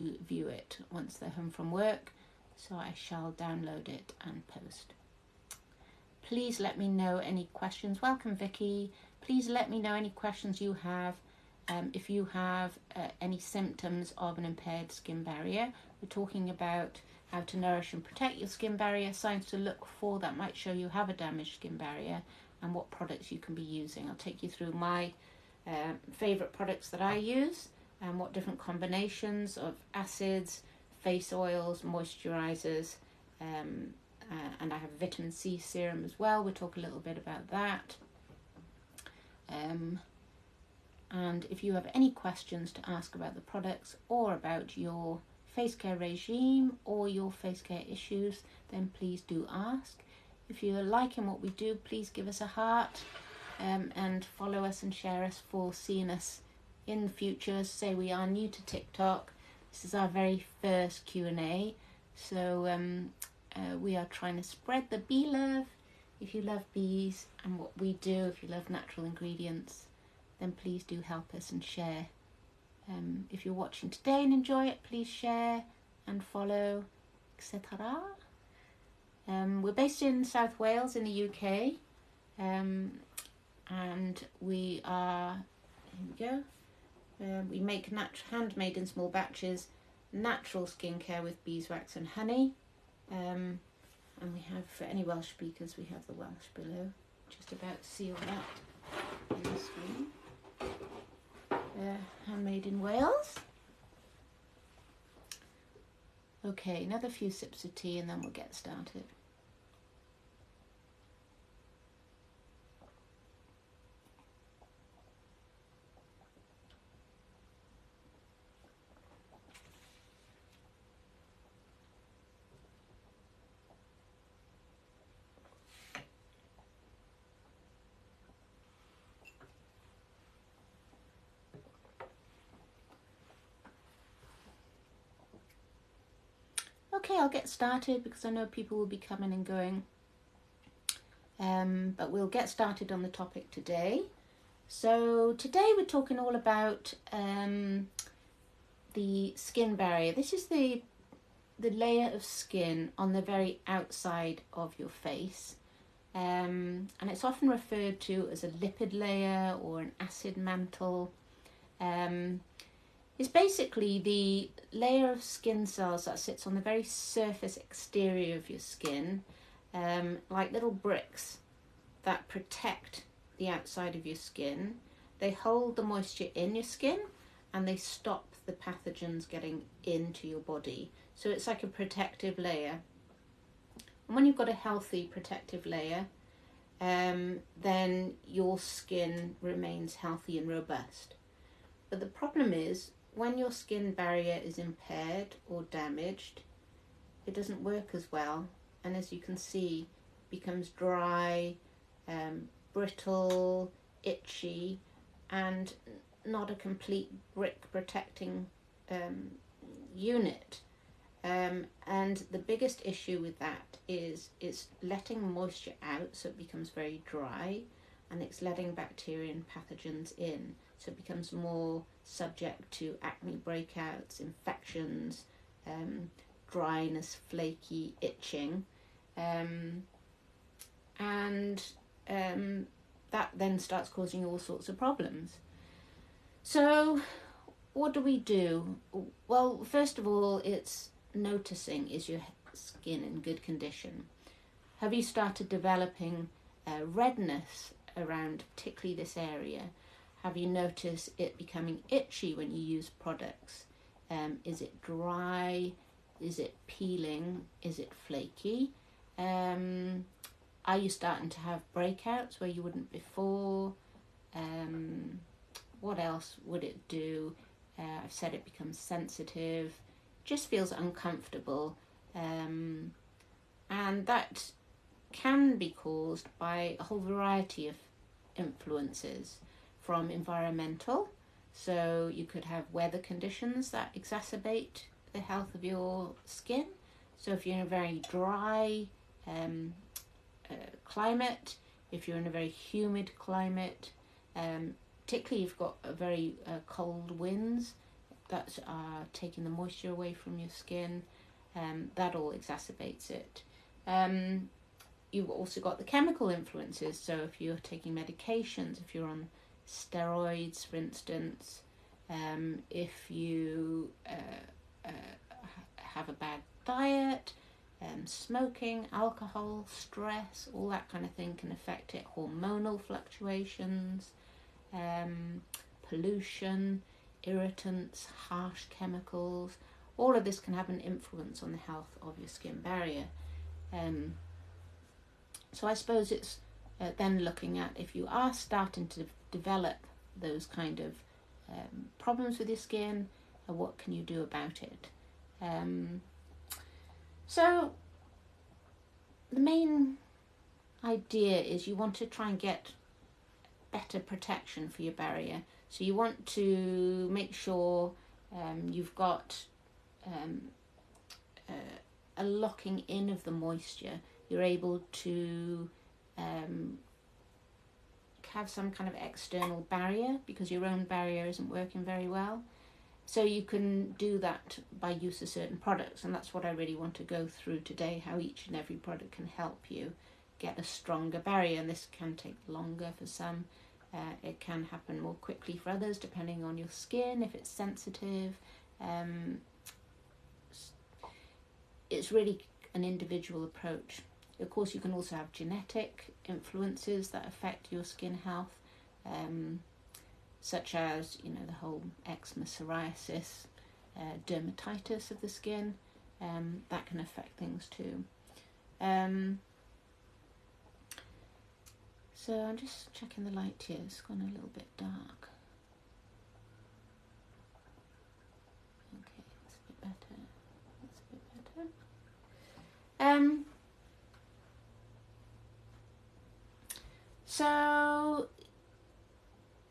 view it once they're home from work, so I shall download it and post. Please let me know any questions. Welcome, Vicky. Please let me know any questions you have. If you have any symptoms of an impaired skin barrier. We're talking about how to nourish and protect your skin barrier, signs to look for that might show you have a damaged skin barrier, and what products you can be using. I'll take you through my favourite products that I use, and what different combinations of acids, face oils, moisturisers, and I have vitamin C serum as well. We'll talk a little bit about that. And if you have any questions to ask about the products or about your face care regime or your face care issues, then please do ask. If you're liking what we do, please give us a heart and follow us and share us for seeing us in the future. Say we are new to TikTok. This is our very first Q&A. So we are trying to spread the bee love. If you love bees and what we do, if you love natural ingredients, then please do help us and share. If you're watching today and enjoy it, please share and follow, etc. We're based in South Wales in the UK, and we are, here we go, we make handmade in small batches, natural skincare with beeswax and honey, and we have, for any Welsh speakers, we have the Welsh below, just about to see all that on the screen. Handmade in Wales. Okay, another few sips of tea and then we'll get started. Okay, I'll get started because I know people will be coming and going. But we'll get started on the topic today. So today we're talking all about the skin barrier. This is the layer of skin on the very outside of your face. And it's often referred to as a lipid layer or an acid mantle. It's basically the layer of skin cells that sits on the very surface exterior of your skin, like little bricks that protect the outside of your skin. They hold the moisture in your skin and they stop the pathogens getting into your body. So it's like a protective layer. And when you've got a healthy protective layer, then your skin remains healthy and robust. But the problem is, when your skin barrier is impaired or damaged, it doesn't work as well, and as you can see, becomes dry, brittle, itchy, and not a complete brick protecting unit. And the biggest issue with that is it's letting moisture out, so it becomes very dry, and it's letting bacteria and pathogens in, so it becomes more subject to acne breakouts, infections, dryness, flaky, itching, and that then starts causing all sorts of problems. So what do we do? Well, first of all, it's noticing, is your skin in good condition? Have you started developing redness around particularly this area? Have you noticed it becoming itchy when you use products? Is it dry? Is it peeling? Is it flaky? Are you starting to have breakouts where you wouldn't before? What else would it do? I've said it becomes sensitive, just feels uncomfortable, and that can be caused by a whole variety of influences. From environmental, so you could have weather conditions that exacerbate the health of your skin. So if you're in a very dry climate, if you're in a very humid climate, particularly if you've got a very cold winds, that are taking the moisture away from your skin, that all exacerbates it. You've also got the chemical influences. So if you're taking medications, if you're on steroids, for instance, if you have a bad diet, smoking, alcohol, stress, all that kind of thing can affect it. Hormonal fluctuations, pollution, irritants, harsh chemicals, all of this can have an influence on the health of your skin barrier. So I suppose it's then looking at, if you are starting to develop those kind of problems with your skin, what can you do about it? So the main idea is you want to try and get better protection for your barrier. So you want to make sure you've got a locking in of the moisture. You're able to have some kind of external barrier because your own barrier isn't working very well. So you can do that by use of certain products, and that's what I really want to go through today, how each and every product can help you get a stronger barrier. And this can take longer for some. It can happen more quickly for others, depending on your skin, if it's sensitive. It's really an individual approach. Of course, you can also have genetic influences that affect your skin health, such as, the whole eczema, psoriasis, dermatitis of the skin. That can affect things too. So I'm just checking the light here. It's gone a little bit dark. Okay, that's a bit better. That's a bit better. So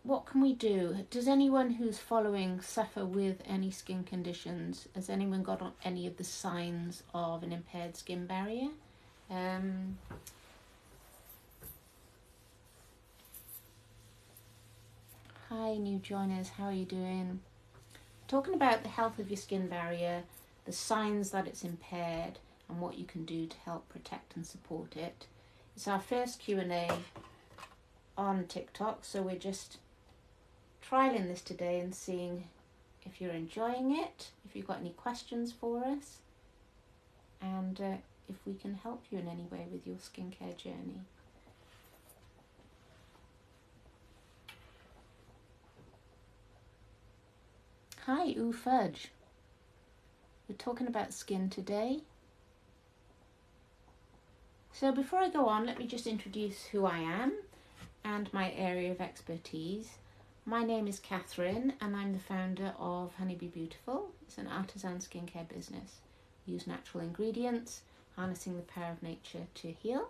what can we do? Does anyone who's following suffer with any skin conditions? Has anyone got on any of the signs of an impaired skin barrier? Hi, new joiners, how are you doing? Talking about the health of your skin barrier, the signs that it's impaired, and what you can do to help protect and support it. It's our first Q&A on TikTok, so we're just trialing this today and seeing if you're enjoying it, if you've got any questions for us, and if we can help you in any way with your skincare journey. Hi, Ooh Fudge. We're talking about skin today. So before I go on, let me just introduce who I am and my area of expertise. My name is Catherine, and I'm the founder of Honeybee Beautiful. It's an artisan skincare business. We use natural ingredients, harnessing the power of nature to heal.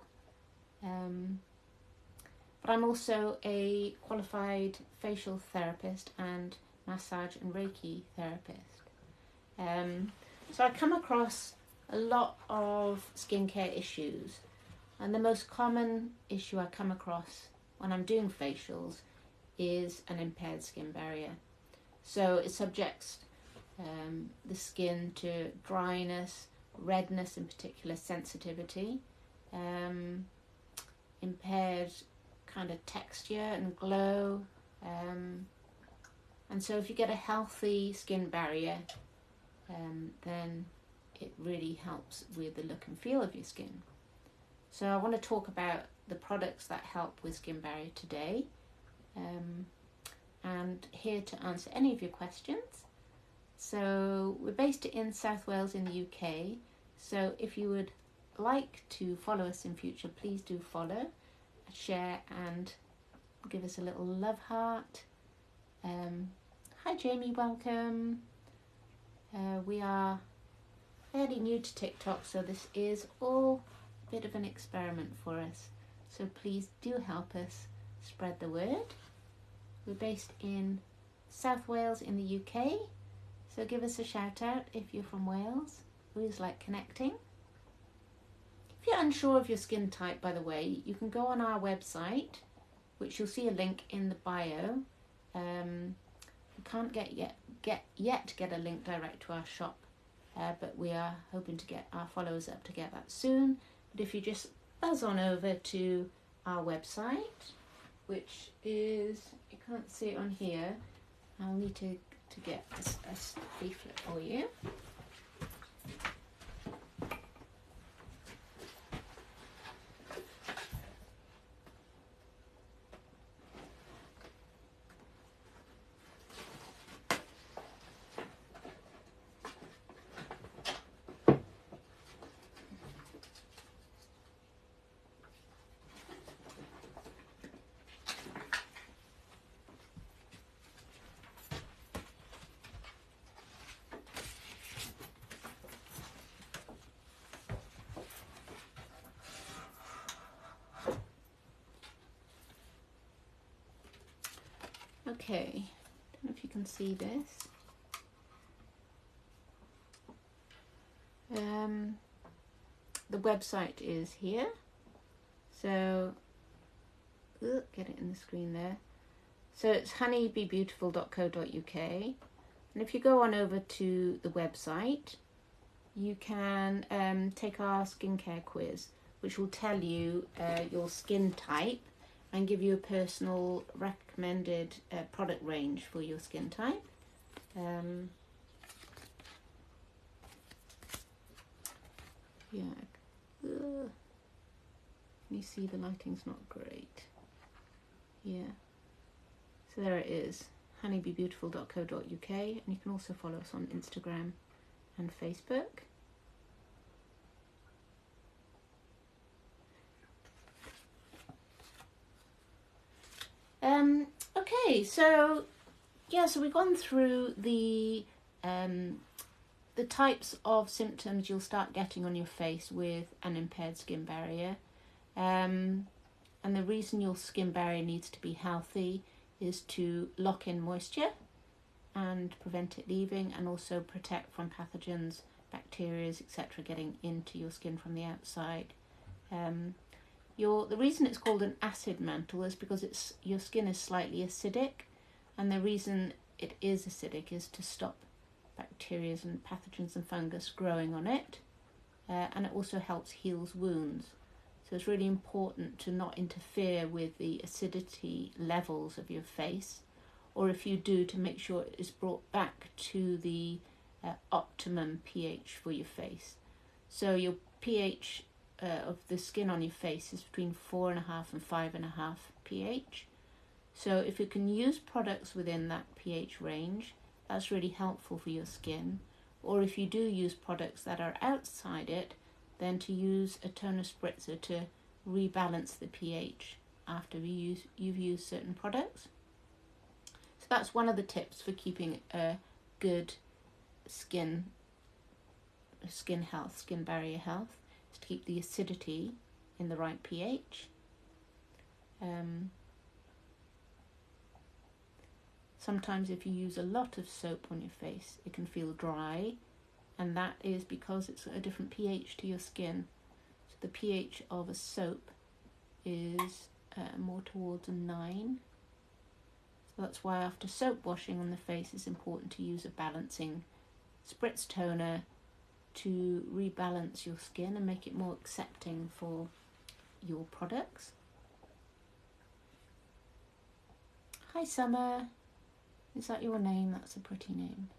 But I'm also a qualified facial therapist and massage and Reiki therapist. So I come across a lot of skincare issues, and the most common issue I come across when I'm doing facials is an impaired skin barrier. So it subjects the skin to dryness, redness in particular, sensitivity, impaired kind of texture and glow. And so if you get a healthy skin barrier, then it really helps with the look and feel of your skin. So I want to talk about the products that help with skin barrier today, and here to answer any of your questions. So we're based in South Wales in the UK, so if you would like to follow us in future, please do follow, share, and give us a little love heart. Hi Jamie, welcome. We are fairly new to TikTok, so this is all a bit of an experiment for us. So please do help us spread the word. We're based in South Wales in the UK, so give us a shout out if you're from Wales. We always like connecting. If you're unsure of your skin type, by the way, you can go on our website, which you'll see a link in the bio. can't get a link direct to our shop, but we are hoping to get our followers up to get that soon. But if you just buzz on over to our website, which is, you can't see it on here, I'll need to get a leaflet for you. Okay, don't know if you can see this. The website is here, so get it in the screen there. So it's honeybebeautiful.co.uk, and if you go on over to the website, you can take our skincare quiz, which will tell you your skin type and give you a personal recommended product range for your skin type. Yeah. Can you see the lighting's not great? Yeah. So there it is, honeybebeautiful.co.uk, and you can also follow us on Instagram and Facebook. Okay, so yeah, so we've gone through the types of symptoms you'll start getting on your face with an impaired skin barrier, and the reason your skin barrier needs to be healthy is to lock in moisture and prevent it leaving, and also protect from pathogens, bacteria, etc. getting into your skin from the outside. The reason it's called an acid mantle is because your skin is slightly acidic, and the reason it is acidic is to stop bacteria and pathogens and fungus growing on it, and it also helps heal wounds. So it's really important to not interfere with the acidity levels of your face, or if you do, to make sure it is brought back to the optimum pH for your face. So your pH of the skin on your face is between 4.5 and 5.5 pH. So if you can use products within that pH range, that's really helpful for your skin. Or if you do use products that are outside it, then to use a toner spritzer to rebalance the pH after you've used certain products. So that's one of the tips for keeping a good skin health, skin barrier health, is to keep the acidity in the right pH. Sometimes if you use a lot of soap on your face, it can feel dry, and that is because it's a different pH to your skin. So the pH of a soap is more towards a 9. So that's why after soap washing on the face, it's important to use a balancing spritz toner to rebalance your skin and make it more accepting for your products. Hi Summer, is that your name? That's a pretty name.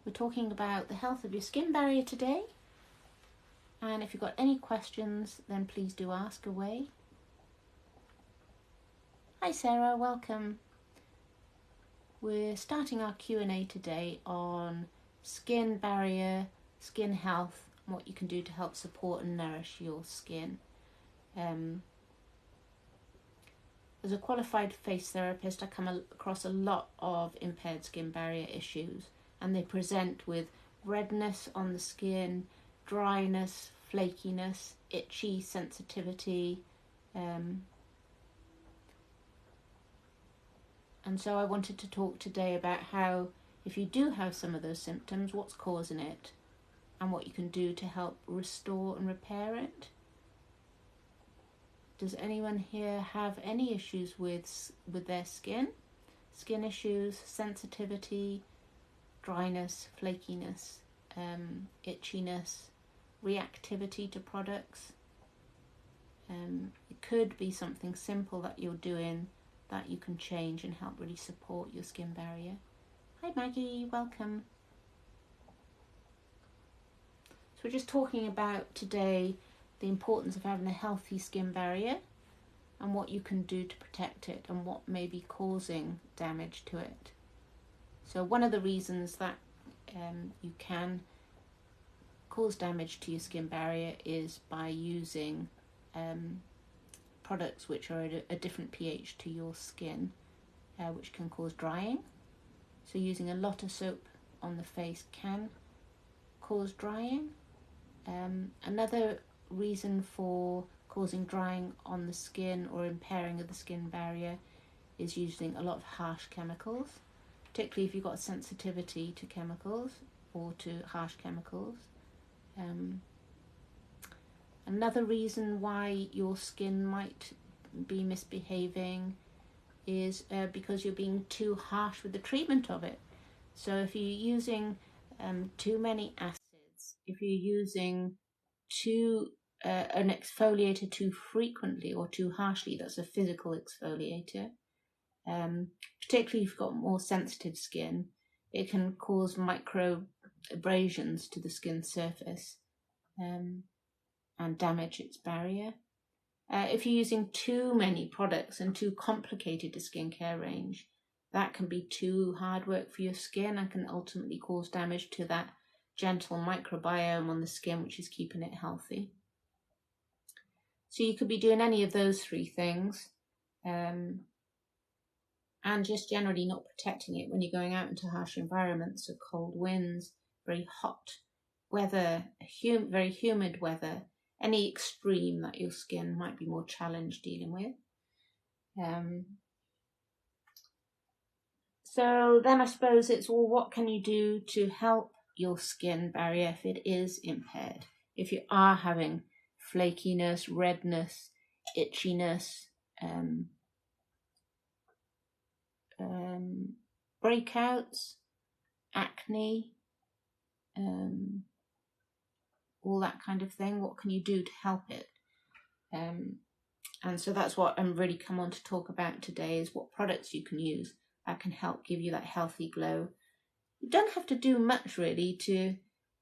We're talking about the health of your skin barrier today, and if you've got any questions, then please do ask away. Hi Sarah, welcome. We're starting our Q&A today on skin barrier, skin health, and what you can do to help support and nourish your skin. As a qualified face therapist, I come across a lot of impaired skin barrier issues, and they present with redness on the skin, dryness, flakiness, itchy, sensitivity. And so I wanted to talk today about how, if you do have some of those symptoms, what's causing it and what you can do to help restore and repair it. Does anyone here have any issues with their skin? skin issues, sensitivity, dryness, flakiness, itchiness, reactivity to products. It could be something simple that you're doing that you can change and help really support your skin barrier. Hi Maggie, welcome. So we're just talking about today the importance of having a healthy skin barrier and what you can do to protect it and what may be causing damage to it. So one of the reasons that you can cause damage to your skin barrier is by using products which are at a different pH to your skin, which can cause drying. So using a lot of soap on the face can cause drying. Another reason for causing drying on the skin or impairing of the skin barrier is using a lot of harsh chemicals, particularly if you've got a sensitivity to chemicals or to harsh chemicals. Another reason why your skin might be misbehaving is because you're being too harsh with the treatment of it. So if you're using too many acids, if you're using an exfoliator too frequently or too harshly, that's a physical exfoliator, particularly if you've got more sensitive skin, it can cause micro abrasions to the skin surface and damage its barrier. If you're using too many products and too complicated a skincare range, that can be too hard work for your skin and can ultimately cause damage to that gentle microbiome on the skin, which is keeping it healthy. So you could be doing any of those three things, and just generally not protecting it when you're going out into harsh environments, so cold winds, very hot weather, very humid weather, any extreme that your skin might be more challenged dealing with. So then I suppose it's, well, what can you do to help your skin barrier if it is impaired? If you are having flakiness, redness, itchiness, breakouts, acne, all that kind of thing, what can you do to help it? And so that's what I'm really come on to talk about today, is what products you can use that can help give you that healthy glow. You don't have to do much really to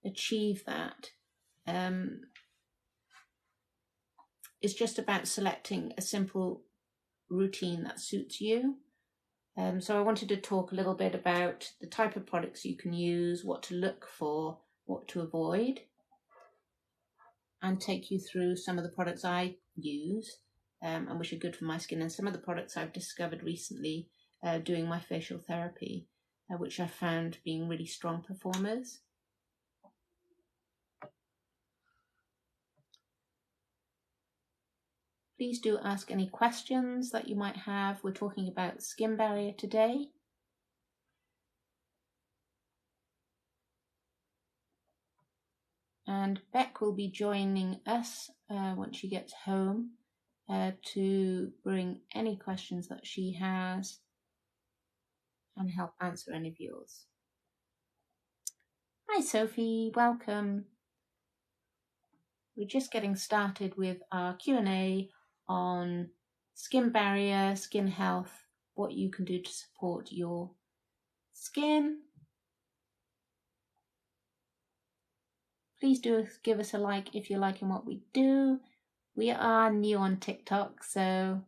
achieve that. It's just about selecting a simple routine that suits you. So I wanted to talk a little bit about the type of products you can use, what to look for, what to avoid, and take you through some of the products I use and which are good for my skin, and some of the products I've discovered recently doing my facial therapy, which I found being really strong performers. Please do ask any questions that you might have. We're talking about skin barrier today. And Beck will be joining us once she gets home to bring any questions that she has and help answer any of yours. Hi Sophie, welcome. We're just getting started with our Q&A on skin barrier, skin health, what you can do to support your skin. Please do give us a like if you're liking what we do. We are new on TikTok, so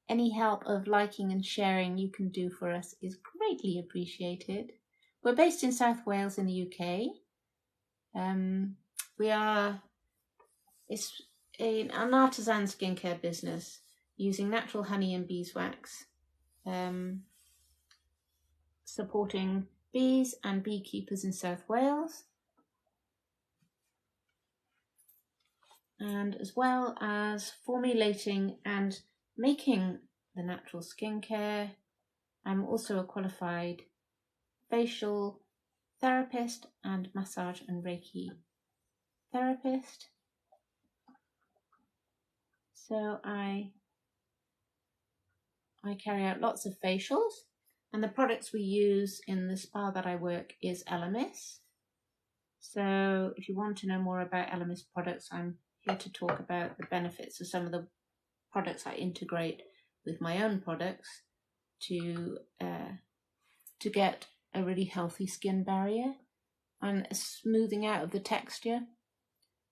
any help of liking and sharing you can do for us is greatly appreciated. We're based in South Wales in the UK. It's an artisan skincare business using natural honey and beeswax, supporting bees and beekeepers in South Wales, and as well as formulating and making the natural skincare. I'm also a qualified facial therapist and massage and Reiki therapist. So I I carry out lots of facials, and the products we use in the spa that I work is Elemis. So if you want to know more about Elemis products, I'm here to talk about the benefits of some of the products I integrate with my own products to get a really healthy skin barrier and a smoothing out of the texture.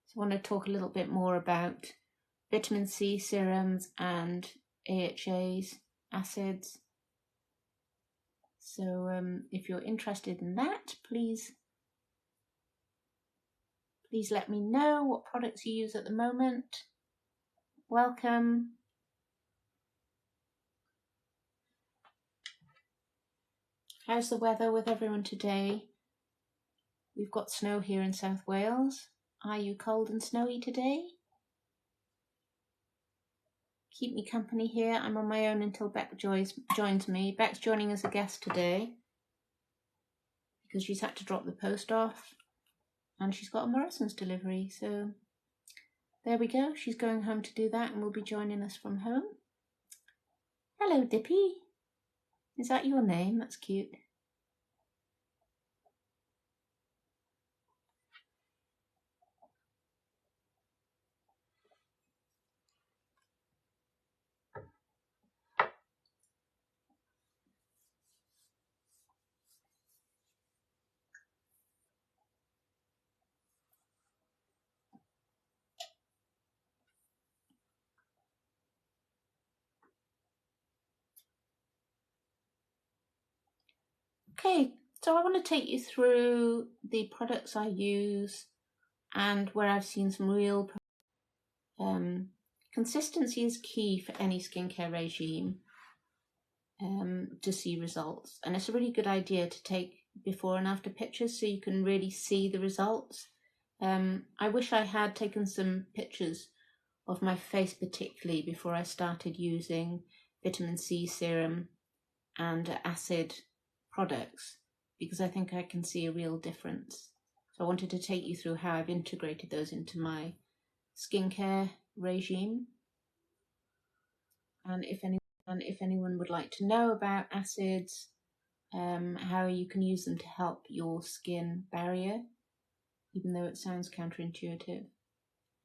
So I want to talk a little bit more about vitamin C serums and AHAs, acids. So if you're interested in that, please let me know what products you use at the moment. Welcome. How's the weather with everyone today? We've got snow here in South Wales. Are you cold and snowy today? Keep me company here. I'm on my own until Beck joins me. Beck's joining as a guest today because she's had to drop the post off and she's got a Morrison's delivery. So there we go. She's going home to do that and will be joining us from home. Hello, Dippy. Is that your name? That's cute. Okay, so I want to take you through the products I use and where I've seen some real consistency is key for any skincare regime to see results, and it's a really good idea to take before and after pictures so you can really see the results. I wish I had taken some pictures of my face particularly before I started using vitamin C serum and acid products, because I think I can see a real difference. So I wanted to take you through how I've integrated those into my skincare regime. And if anyone would like to know about acids, how you can use them to help your skin barrier, even though it sounds counterintuitive,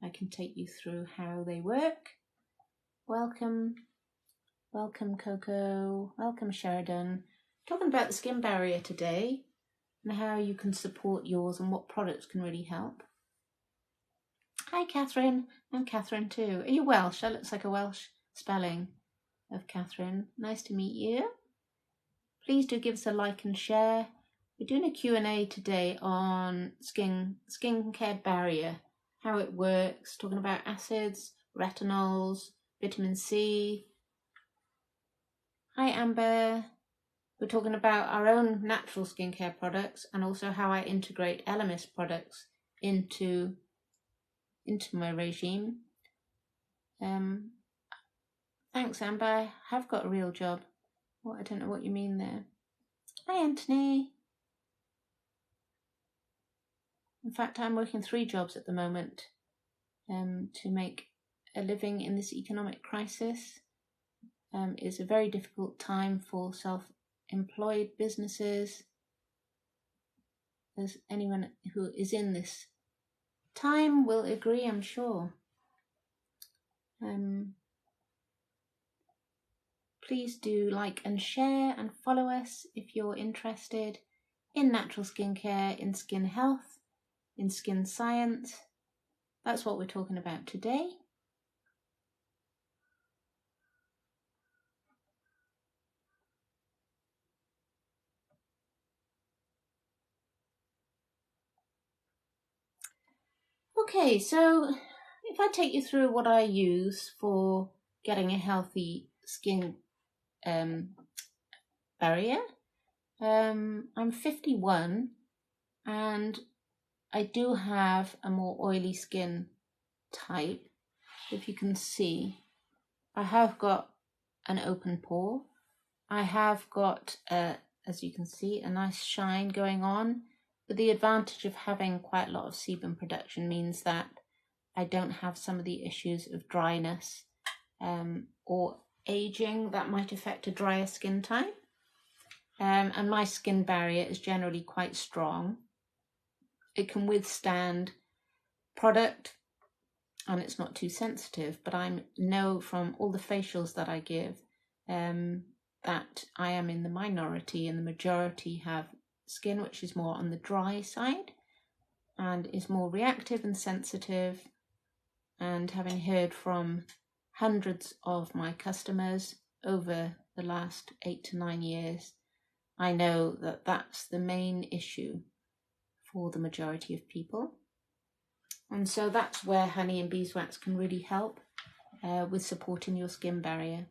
I can take you through how they work. Welcome Coco, welcome Sheridan. Talking about the skin barrier today and how you can support yours and what products can really help. Hi Catherine, I'm Catherine too. Are you Welsh? That looks like a Welsh spelling of Catherine. Nice to meet you. Please do give us a like and share. We're doing a Q&A today on skincare barrier, how it works, talking about acids, retinols, vitamin C. Hi Amber. We're talking about our own natural skincare products and also how I integrate Elemis products into my regime. Thanks Amber, I have got a real job. Well, I don't know what you mean there. Hi Anthony. In fact, I'm working 3 jobs at the moment to make a living in this economic crisis. It's a very difficult time for self-employed businesses. As anyone who is in this time will agree, I'm sure. Please do like and share and follow us if you're interested in natural skincare, in skin health, in skin science. That's what we're talking about today. Okay, so if I take you through what I use for getting a healthy skin barrier, I'm 51 and I do have a more oily skin type. If you can see, I have got an open pore. I have got, as you can see, a nice shine going on. But the advantage of having quite a lot of sebum production means that I don't have some of the issues of dryness or aging, that might affect a drier skin type. And my skin barrier is generally quite strong. It can withstand product and it's not too sensitive, but I know from all the facials that I give that I am in the minority, and the majority have skin which is more on the dry side and is more reactive and sensitive. And having heard from hundreds of my customers over the last 8 to 9 years, I know that that's the main issue for the majority of people. And so that's where honey and beeswax can really help with supporting your skin barrier.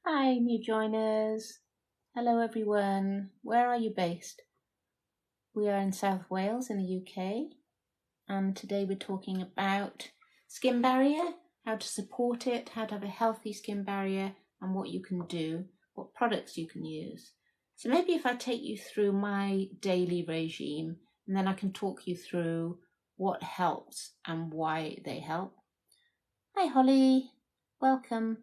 Hi, new joiners. Hello, everyone. Where are you based? We are in South Wales in the UK, and today we're talking about skin barrier, how to support it, how to have a healthy skin barrier, and what you can do, what products you can use. So maybe if I take you through my daily regime, and then I can talk you through what helps and why they help. Hi, Holly. Welcome.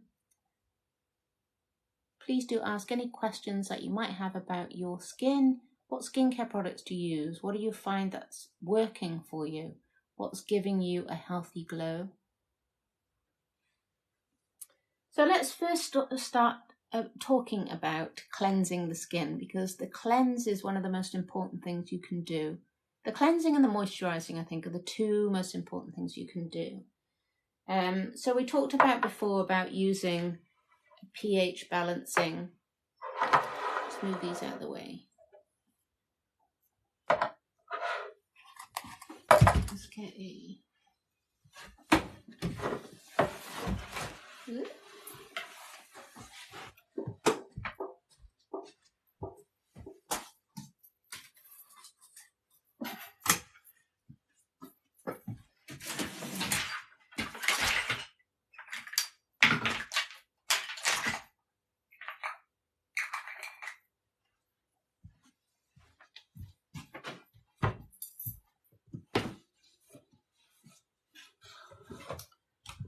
Please do ask any questions that you might have about your skin. What skincare products do you use? What do you find that's working for you? What's giving you a healthy glow? So let's first start talking about cleansing the skin, because the cleanse is one of the most important things you can do. The cleansing and the moisturizing, I think, are the two most important things you can do. So we talked about before about using pH balancing. Let's move these out of the way. Let's get a...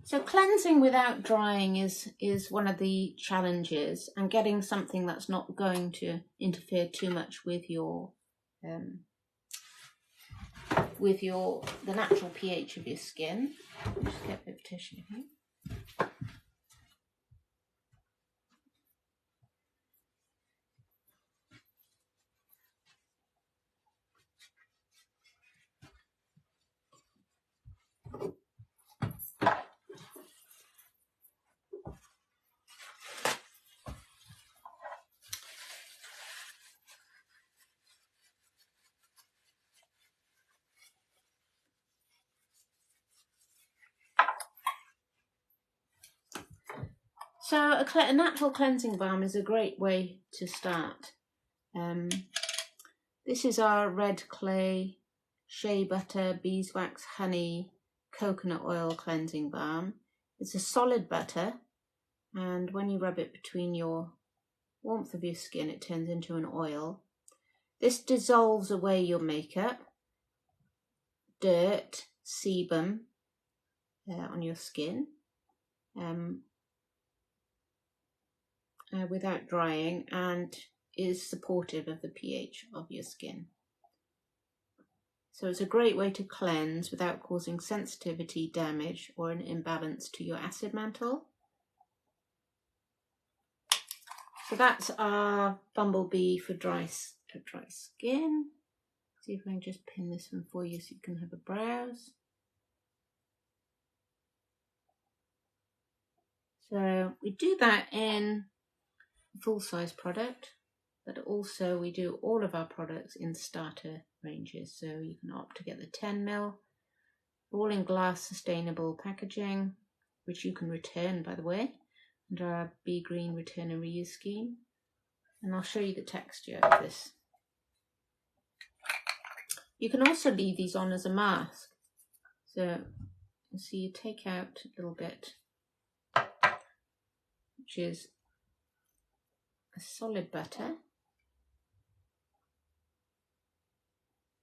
So cleansing without drying is one of the challenges, and getting something that's not going to interfere too much with your the natural pH of your skin. Just get a bit of tissue here. So a natural cleansing balm is a great way to start. This is our red clay, shea butter, beeswax, honey, coconut oil cleansing balm. It's a solid butter, and when you rub it between your warmth of your skin, it turns into an oil. This dissolves away your makeup, dirt, sebum on your skin. Without drying, and is supportive of the pH of your skin. So it's a great way to cleanse without causing sensitivity, damage, or an imbalance to your acid mantle. So that's our bumblebee for dry skin. See if I can just pin this one for you so you can have a browse. So we do that in full-size product, but also we do all of our products in starter ranges. So you can opt to get the 10ml, all in glass sustainable packaging, which you can return, by the way, under our Be Green return and reuse scheme. And I'll show you the texture of this. You can also leave these on as a mask. So And so you take out a little bit, which is a solid butter.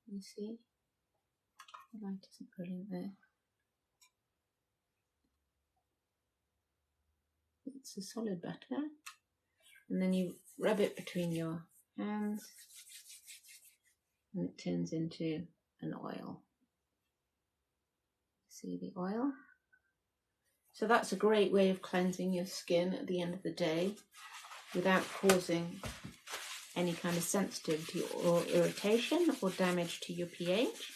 You see, the light isn't brilliant there. It's a solid butter, and then you rub it between your hands, and it turns into an oil. See the oil? So that's a great way of cleansing your skin at the end of the day without causing any kind of sensitivity or irritation or damage to your pH.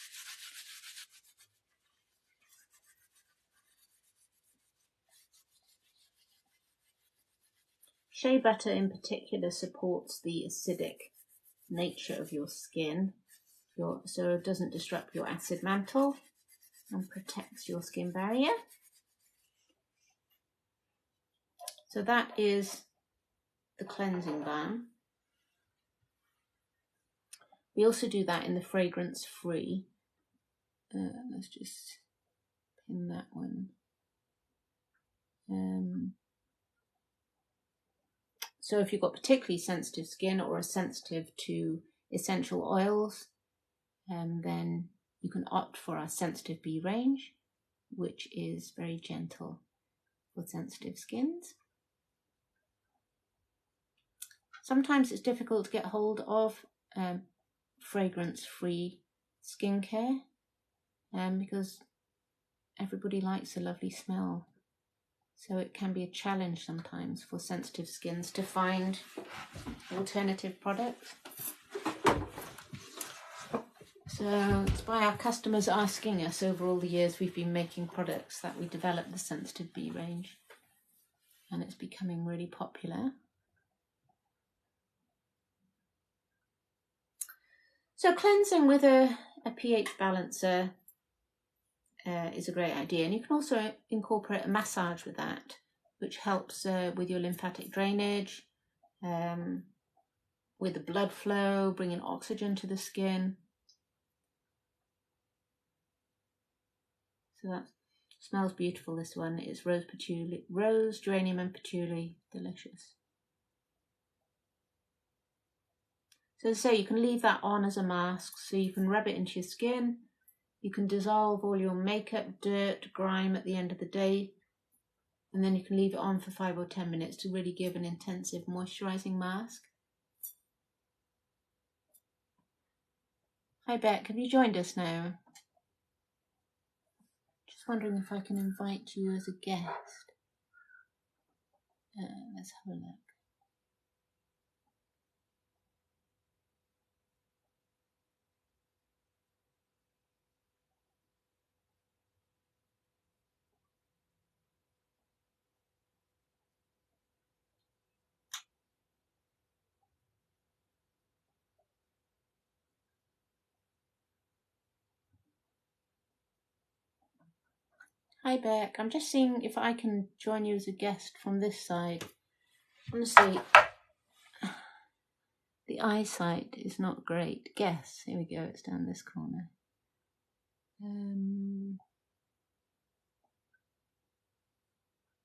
Shea butter in particular supports the acidic nature of your skin, so it doesn't disrupt your acid mantle and protects your skin barrier. So that is the cleansing balm. We also do that in the fragrance-free. Let's just pin that one. So if you've got particularly sensitive skin or are sensitive to essential oils, then you can opt for our Sensitive Bee range, which is very gentle for sensitive skins. Sometimes it's difficult to get hold of fragrance-free skincare because everybody likes a lovely smell. So it can be a challenge sometimes for sensitive skins to find alternative products. So it's by our customers asking us over all the years we've been making products that we developed the Sensitive Bee range. And it's becoming really popular. So cleansing with a pH balancer is a great idea, and you can also incorporate a massage with that, which helps with your lymphatic drainage, with the blood flow, bringing oxygen to the skin. So that smells beautiful, this one. It's rose, geranium and patchouli, delicious. So as I say, you can leave that on as a mask, so you can rub it into your skin. You can dissolve all your makeup, dirt, grime at the end of the day, and then you can leave it on for 5 or 10 minutes to really give an intensive moisturising mask. Hi Beck, have you joined us now? Just wondering if I can invite you as a guest. Let's have a look. Hi Beck, I'm just seeing if I can join you as a guest from this side. Honestly, the eyesight is not great. Guess, here we go, it's down this corner.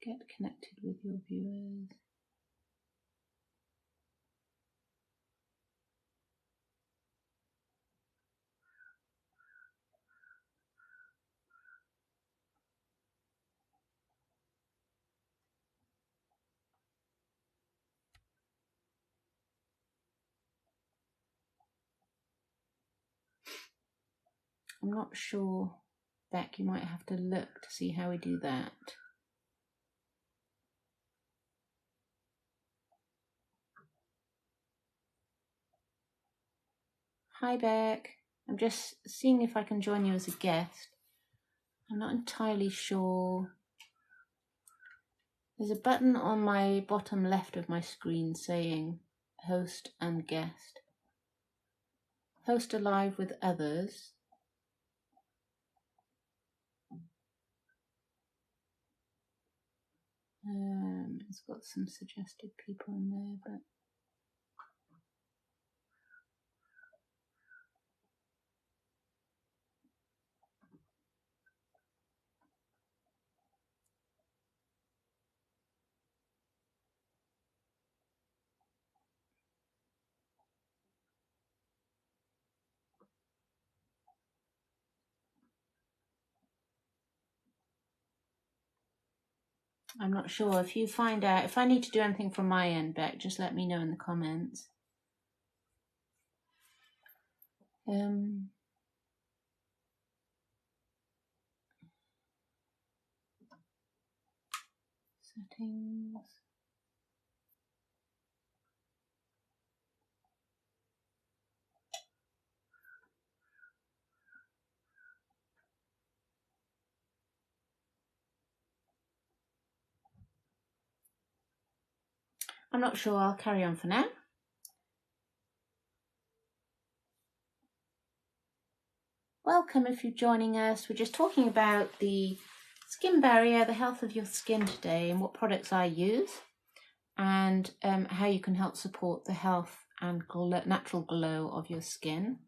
Get connected with your viewers. I'm not sure, Beck, you might have to look to see how we do that. Hi Beck, I'm just seeing if I can join you as a guest. I'm not entirely sure. There's a button on my bottom left of my screen saying host and guest. Host a live with others. It's got some suggested people in there, but I'm not sure. If you find out, if I need to do anything from my end, Beck, just let me know in the comments. Settings. I'm not sure. I'll carry on for now. Welcome if you're joining us. We're just talking about the skin barrier, the health of your skin today, and what products I use, and how you can help support the health and natural glow of your skin.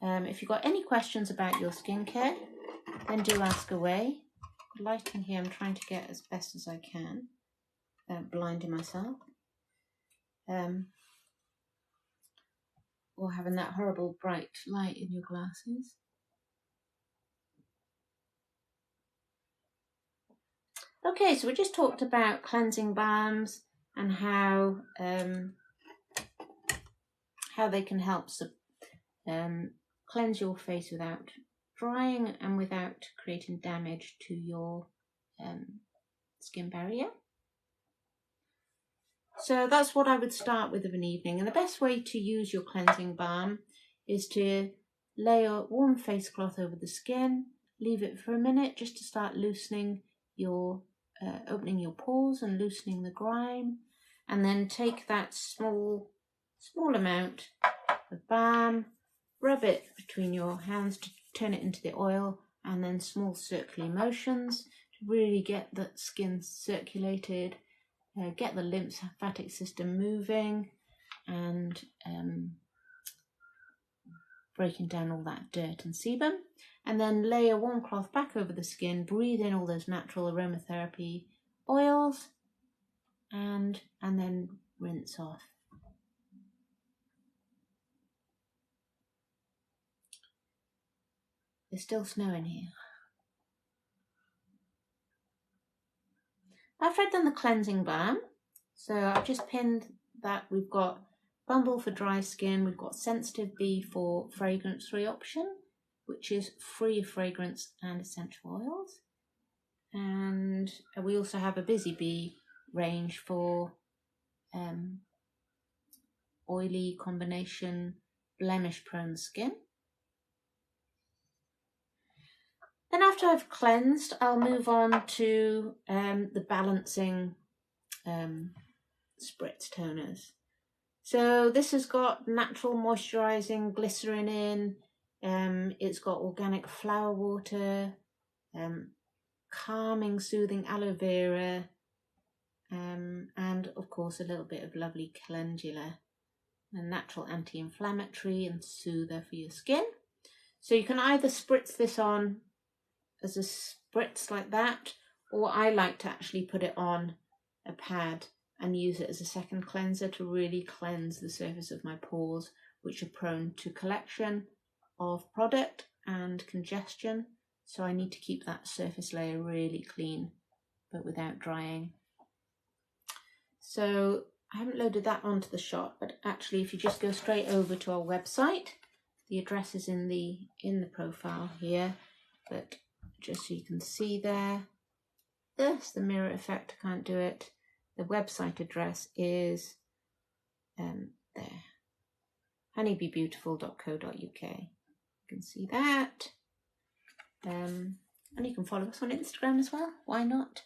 If you've got any questions about your skincare, then do ask away. The lighting here I'm trying to get as best as I can, blinding myself. Or having that horrible bright light in your glasses. Okay, so we just talked about cleansing balms and how they can help cleanse your face without drying and without creating damage to your skin barrier. So that's what I would start with of an evening. And the best way to use your cleansing balm is to lay a warm face cloth over the skin, leave it for a minute just to start loosening your, opening your pores and loosening the grime. And then take that small amount of balm, rub it between your hands to turn it into the oil, and then small circular motions to really get the skin circulated, get the lymphatic system moving, and breaking down all that dirt and sebum. And then lay a warm cloth back over the skin, breathe in all those natural aromatherapy oils, and then rinse off. There's still snow in here. After I've done the cleansing balm, so I've just pinned that we've got Bumble for dry skin, we've got Sensitive Bee for fragrance-free option, which is free of fragrance and essential oils. And we also have a Busy Bee range for oily combination blemish-prone skin. Then after I've cleansed, I'll move on to the balancing spritz toners. So this has got natural moisturising glycerin in, it's got organic flower water, calming, soothing aloe vera, and of course a little bit of lovely calendula, a natural anti-inflammatory and soother for your skin. So you can either spritz this on as a spritz like that, or I like to actually put it on a pad and use it as a second cleanser to really cleanse the surface of my pores, which are prone to collection of product and congestion. So I need to keep that surface layer really clean, but without drying. So I haven't loaded that onto the shot, but actually if you just go straight over to our website, the address is in the profile here, but just so you can see there, there's the mirror effect, I can't do it. The website address is there, honeybeebeautiful.co.uk. You can see that. And you can follow us on Instagram as well. Why not?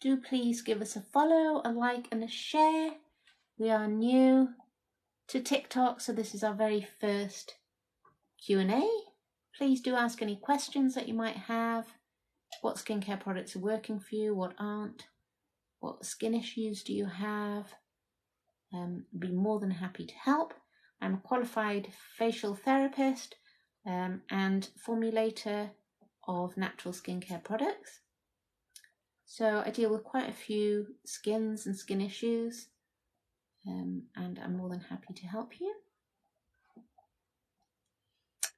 Do please give us a follow, a like and a share. We are new to TikTok, so this is our very first Q&A. Please do ask any questions that you might have. What skincare products are working for you? What aren't? What skin issues do you have? I'd be more than happy to help. I'm a qualified facial therapist and formulator of natural skincare products. So I deal with quite a few skins and skin issues, and I'm more than happy to help you.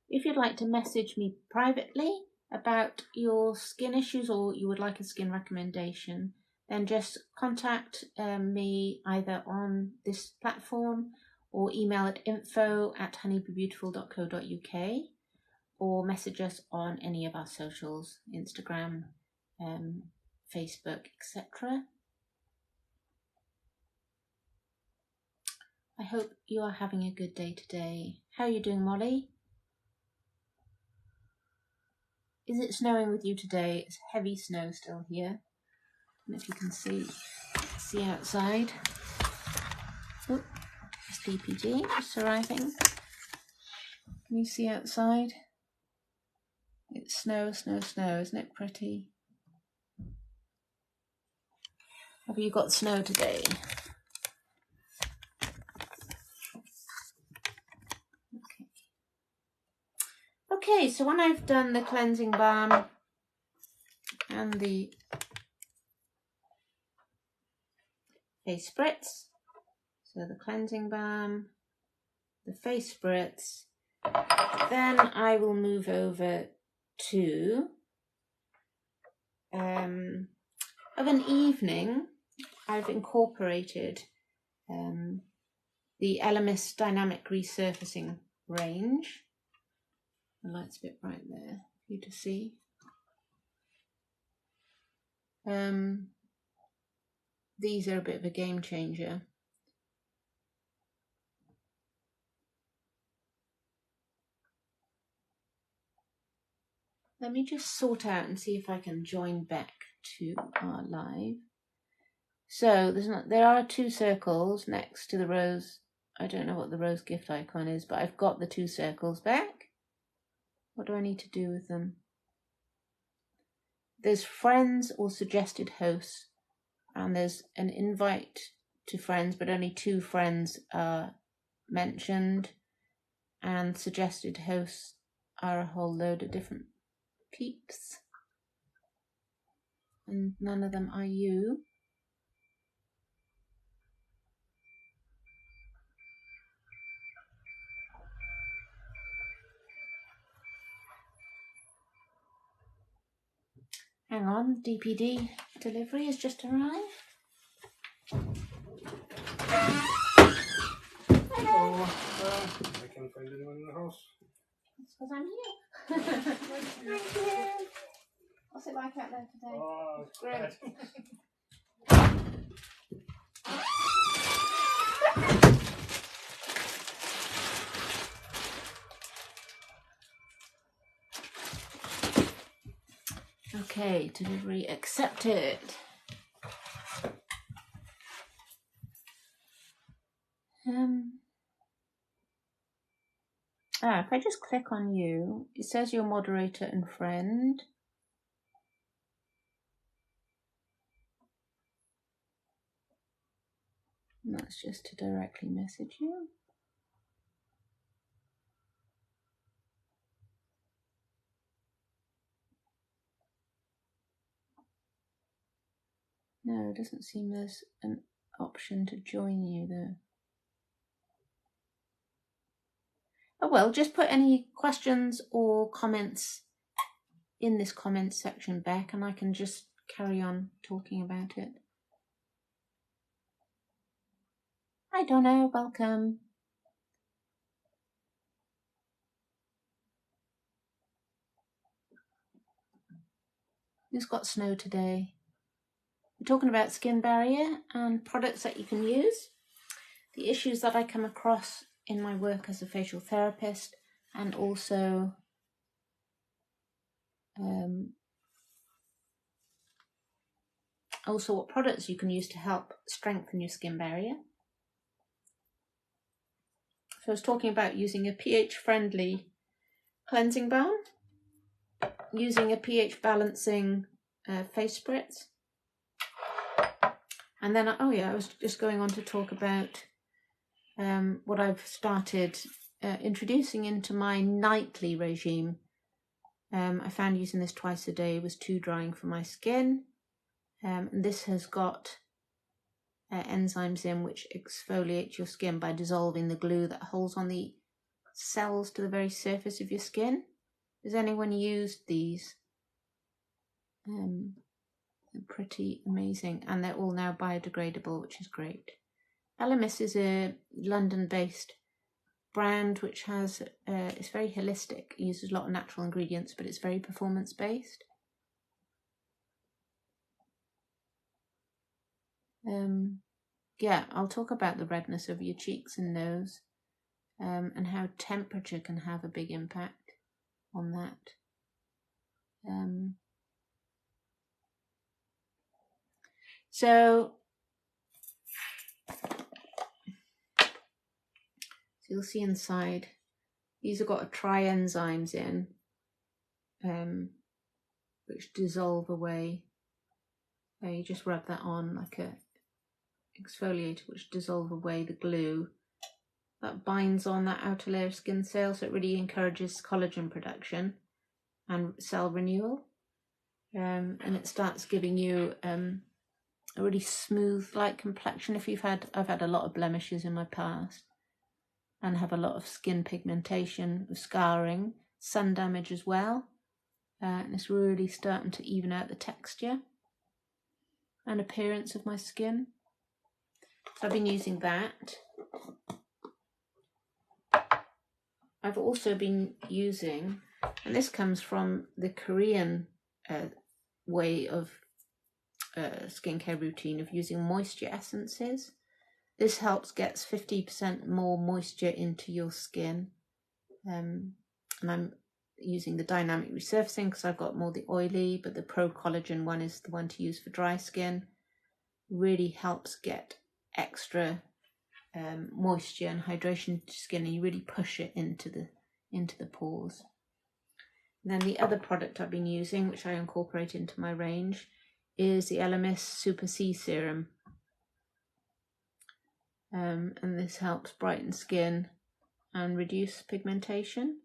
If you'd like to message me privately, about your skin issues or you would like a skin recommendation, then just contact me either on this platform or email at info@honeybebeautiful.co.uk or message us on any of our socials, Instagram, Facebook, etc. I hope you are having a good day today. How are you doing, Molly? Is it snowing with you today? It's heavy snow still here. I don't know if you can see outside. Oh, it's DPD just arriving. Can you see outside? It's snow, snow, snow. Isn't it pretty? Have you got snow today? Okay, so when I've done the cleansing balm and the face spritz, so the cleansing balm, the face spritz, then I will move over to of an evening. I've incorporated the Elemis Dynamic Resurfacing range. The light's a bit bright there for you to see. These are a bit of a game changer. Let me just sort out and see if I can join back to our live. So there are two circles next to the rose. I don't know what the rose gift icon is, but I've got the two circles back. What do I need to do with them? There's friends or suggested hosts, and there's an invite to friends, but only 2 friends are mentioned, and suggested hosts are a whole load of different peeps, and none of them are you. Hang on, DPD delivery has just arrived. Hello. I can't find anyone in the house. It's because I'm here. Thank you. What's it like out there today? Oh, it's Great. Okay, delivery accepted. If I just click on you, it says you're moderator and friend. And that's just to directly message you. No, it doesn't seem there's an option to join you though. Oh well, just put any questions or comments in this comments section, Beck, and I can just carry on talking about it. Hi Donna, welcome. Who's got snow today? We're talking about skin barrier and products that you can use, the issues that I come across in my work as a facial therapist, and also what products you can use to help strengthen your skin barrier. So I was talking about using a pH-friendly cleansing balm, using a pH balancing face spritz, and then I was just going on to talk about what I've started introducing into my nightly regime. I found using this twice a day was too drying for my skin. This has got enzymes in which exfoliate your skin by dissolving the glue that holds on the cells to the very surface of your skin. Has anyone used these? They're pretty amazing, and they're all now biodegradable, which is great. Elemis is a London-based brand which has it's very holistic. It uses a lot of natural ingredients, but it's very performance-based. Yeah, I'll talk about the redness of your cheeks and nose, and how temperature can have a big impact on that. So you'll see inside, these have got trienzymes in, which dissolve away. You just rub that on like a exfoliator, which dissolve away the glue that binds on that outer layer of skin cells. So it really encourages collagen production and cell renewal, and it starts giving you a really smooth like complexion. If I've had a lot of blemishes in my past and have a lot of skin pigmentation, scarring, sun damage as well, and it's really starting to even out the texture and appearance of my skin. So I've been using that. I've also been using, and this comes from the Korean way of skincare routine of using moisture essences. This helps gets 50% more moisture into your skin, and I'm using the dynamic resurfacing because I've got more the oily, but the pro collagen one is the one to use for dry skin. Really helps get extra moisture and hydration to skin, and you really push it into the pores. And then the other product I've been using, which I incorporate into my range, is the Elemis Super C Serum. And this helps brighten skin and reduce pigmentation.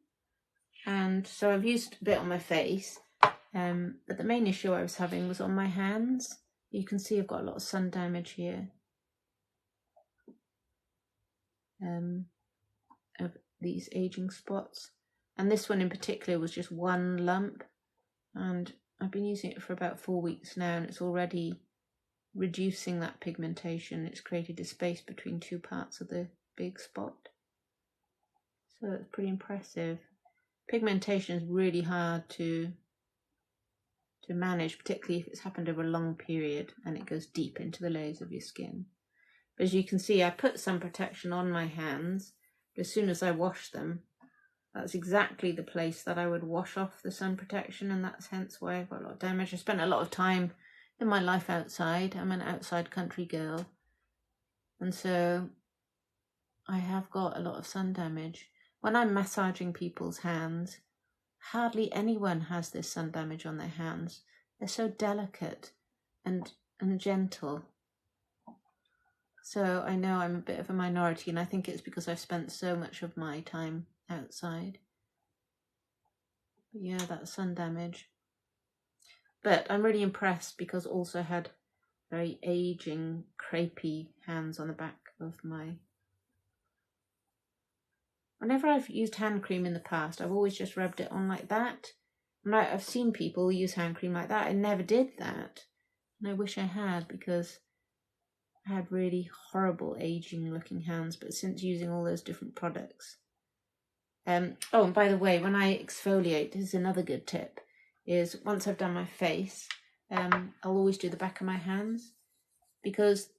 And so I've used a bit on my face, but the main issue I was having was on my hands. You can see I've got a lot of sun damage here, of these aging spots. And this one in particular was just one lump, and I've been using it for about 4 weeks now, and it's already reducing that pigmentation. It's created a space between two parts of the big spot. So it's pretty impressive. Pigmentation is really hard to manage, particularly if it's happened over a long period and it goes deep into the layers of your skin. But as you can see, I put sun protection on my hands, but as soon as I wash them, that's exactly the place that I would wash off the sun protection, and that's hence why I've got a lot of damage. I spent a lot of time in my life outside. I'm an outside country girl, and so I have got a lot of sun damage. When I'm massaging people's hands, hardly anyone has this sun damage on their hands. They're so delicate and gentle. So I know I'm a bit of a minority, and I think it's because I've spent so much of my time outside. But yeah, that's sun damage. But I'm really impressed because also had very aging, crepey hands on the back of my... Whenever I've used hand cream in the past, I've always just rubbed it on like that. And I've seen people use hand cream like that. I never did that. And I wish I had, because I had really horrible aging looking hands, but since using all those different products. Oh, and by the way, when I exfoliate, this is another good tip, is once I've done my face, I'll always do the back of my hands, because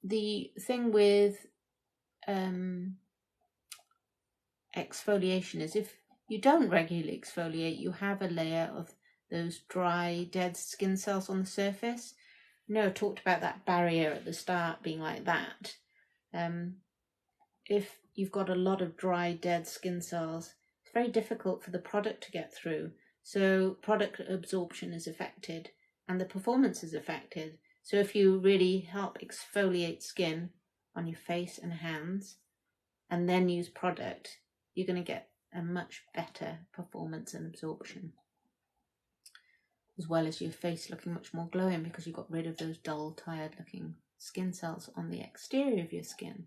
the thing with exfoliation is if you don't regularly exfoliate, you have a layer of those dry, dead skin cells on the surface. You know, I talked about that barrier at the start being like that. If you've got a lot of dry, dead skin cells, it's very difficult for the product to get through. So product absorption is affected and the performance is affected. So if you really help exfoliate skin on your face and hands and then use product, you're going to get a much better performance and absorption, as well as your face looking much more glowing because you got rid of those dull, tired looking skin cells on the exterior of your skin.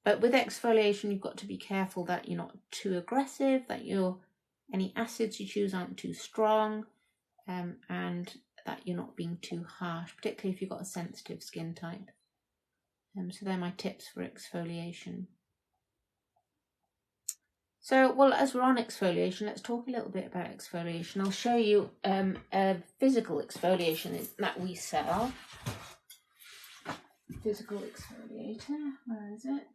But with exfoliation, you've got to be careful that you're not too aggressive, that any acids you choose aren't too strong, and that you're not being too harsh, particularly if you've got a sensitive skin type. So they're my tips for exfoliation. So, well, as we're on exfoliation, let's talk a little bit about exfoliation. I'll show you a physical exfoliation that we sell. Physical exfoliator, where is it?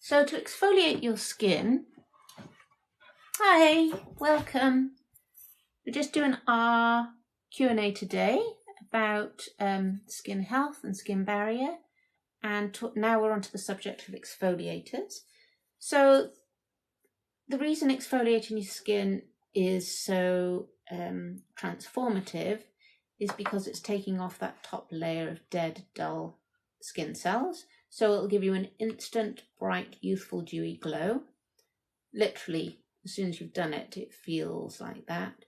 So to exfoliate your skin, hi, welcome. We're just doing our Q&A today about skin health and skin barrier, and now we're onto the subject of exfoliators. So the reason exfoliating your skin is so transformative is because it's taking off that top layer of dead, dull skin cells. So it'll give you an instant, bright, youthful, dewy glow. Literally, as soon as you've done it, it feels like that.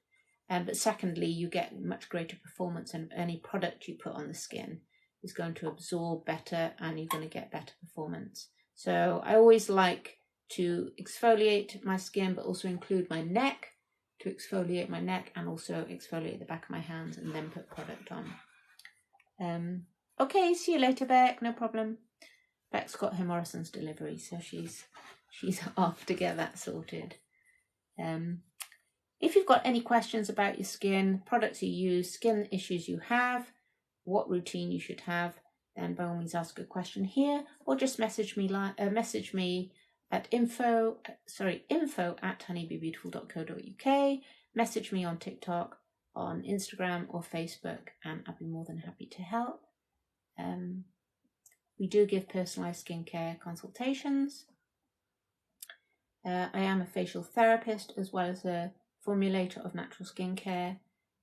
But secondly, you get much greater performance, and any product you put on the skin is going to absorb better and you're going to get better performance. So I always like to exfoliate my skin, but also include my neck, to exfoliate my neck and also exfoliate the back of my hands and then put product on. Okay, see you later, Beck, no problem. Beck's got her Morrison's delivery, so she's off to get that sorted. If you've got any questions about your skin, products you use, skin issues you have, what routine you should have, then by all means ask a question here, or just message me at info@honeybeebeautiful.co.uk. Message me on TikTok, on Instagram or Facebook, and I'll be more than happy to help. We do give personalised skincare consultations. I am a facial therapist as well as a formulator of natural skincare,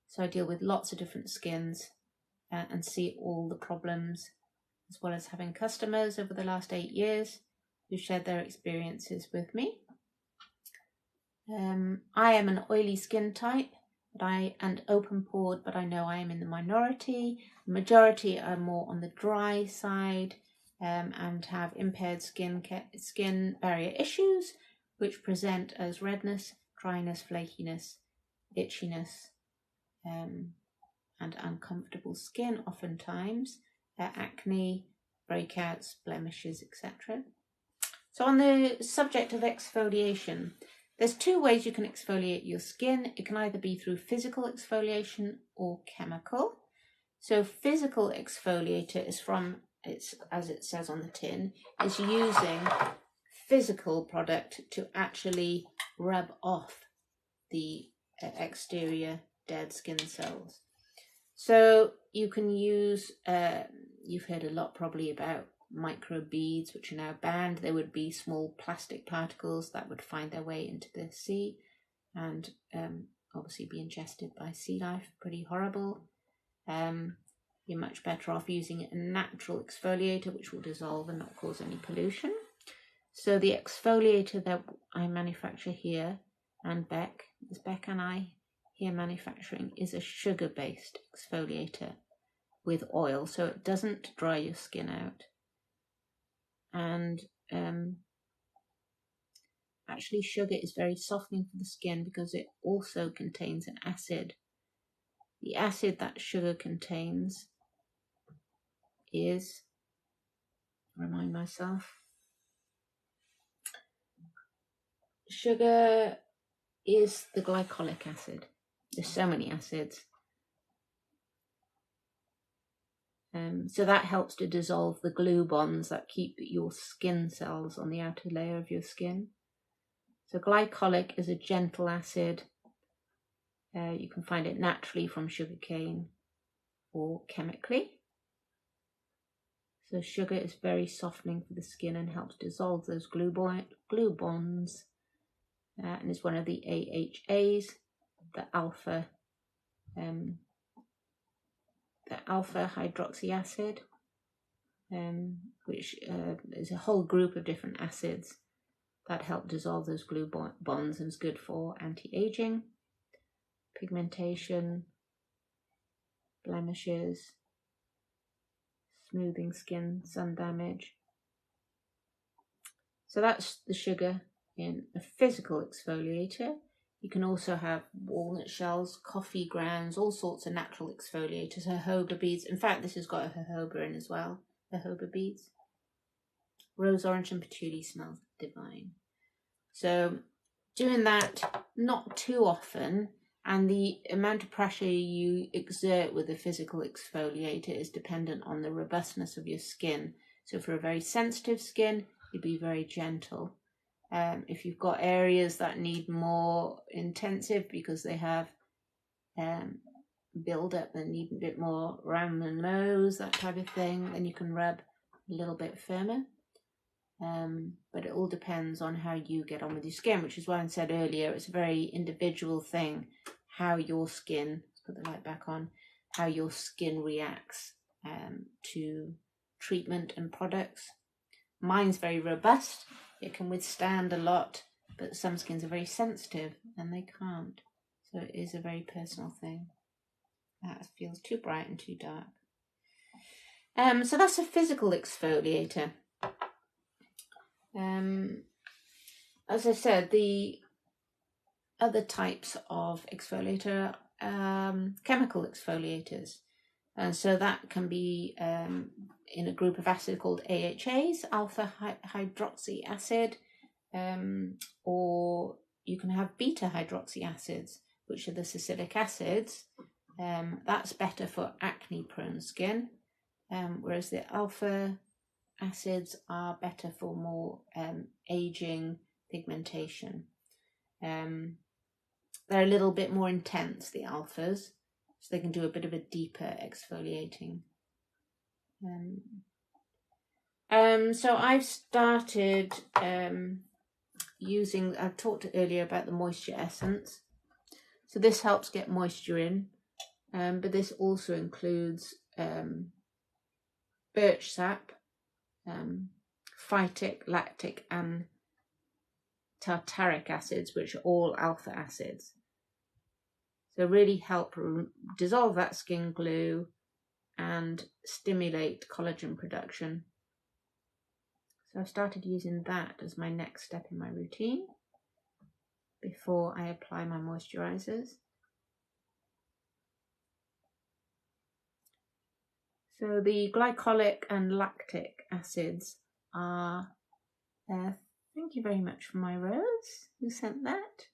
so I deal with lots of different skins and see all the problems, as well as having customers over the last 8 years who shared their experiences with me. I am an oily skin type and open pored, but I know I am in the minority. The majority are more on the dry side and have impaired skin barrier issues, which present as redness, dryness, flakiness, itchiness, and uncomfortable skin oftentimes, acne, breakouts, blemishes, etc. So on the subject of exfoliation, there's 2 ways you can exfoliate your skin. It can either be through physical exfoliation or chemical. So physical exfoliator is as it says on the tin, is using physical product to actually rub off the exterior dead skin cells. So you can use, you've heard a lot probably about microbeads, which are now banned. They would be small plastic particles that would find their way into the sea and obviously be ingested by sea life. Pretty horrible. You're much better off using a natural exfoliator, which will dissolve and not cause any pollution. So the exfoliator that I manufacture here, and Beck and I here manufacturing, is a sugar-based exfoliator with oil, so it doesn't dry your skin out. And actually sugar is very softening for the skin because it also contains an acid. The acid that sugar contains is, remind myself, sugar is the glycolic acid. There's so many acids. So that helps to dissolve the glue bonds that keep your skin cells on the outer layer of your skin. So glycolic is a gentle acid. You can find it naturally from sugarcane or chemically. So sugar is very softening for the skin and helps dissolve those glue bonds. And is one of the AHAs, the alpha hydroxy acid, which is a whole group of different acids that help dissolve those glue bonds and is good for anti-aging, pigmentation, blemishes, smoothing skin, sun damage. So that's the sugar in a physical exfoliator. You can also have walnut shells, coffee grounds, all sorts of natural exfoliators, jojoba beads. In fact, this has got a jojoba in as well, jojoba beads. Rose orange and patchouli smells divine. So doing that not too often, and the amount of pressure you exert with a physical exfoliator is dependent on the robustness of your skin. So for a very sensitive skin, you'd be very gentle. If you've got areas that need more intensive because they have build up and need a bit more around the nose, that type of thing, then you can rub a little bit firmer. But it all depends on how you get on with your skin, which is why I said earlier, it's a very individual thing, how your skin, let's put the light back on, how your skin reacts to treatment and products. Mine's very robust, it can withstand a lot, but some skins are very sensitive and they can't. So it is a very personal thing. That feels too bright and too dark. So that's a physical exfoliator. As I said, the other types of exfoliator are chemical exfoliators. And so that can be in a group of acid called AHAs, alpha hydroxy acid, or you can have beta hydroxy acids, which are the salicylic acids. That's better for acne prone skin, whereas the alpha acids are better for more aging pigmentation. They're a little bit more intense, the alphas, so they can do a bit of a deeper exfoliating. So I've started using, I talked earlier about the moisture essence. So this helps get moisture in, but this also includes birch sap, phytic, lactic and tartaric acids, which are all alpha acids. So really help dissolve that skin glue and stimulate collagen production. So I've started using that as my next step in my routine before I apply my moisturizers. So the glycolic and lactic acids are, thank you very much for my rose, who sent that.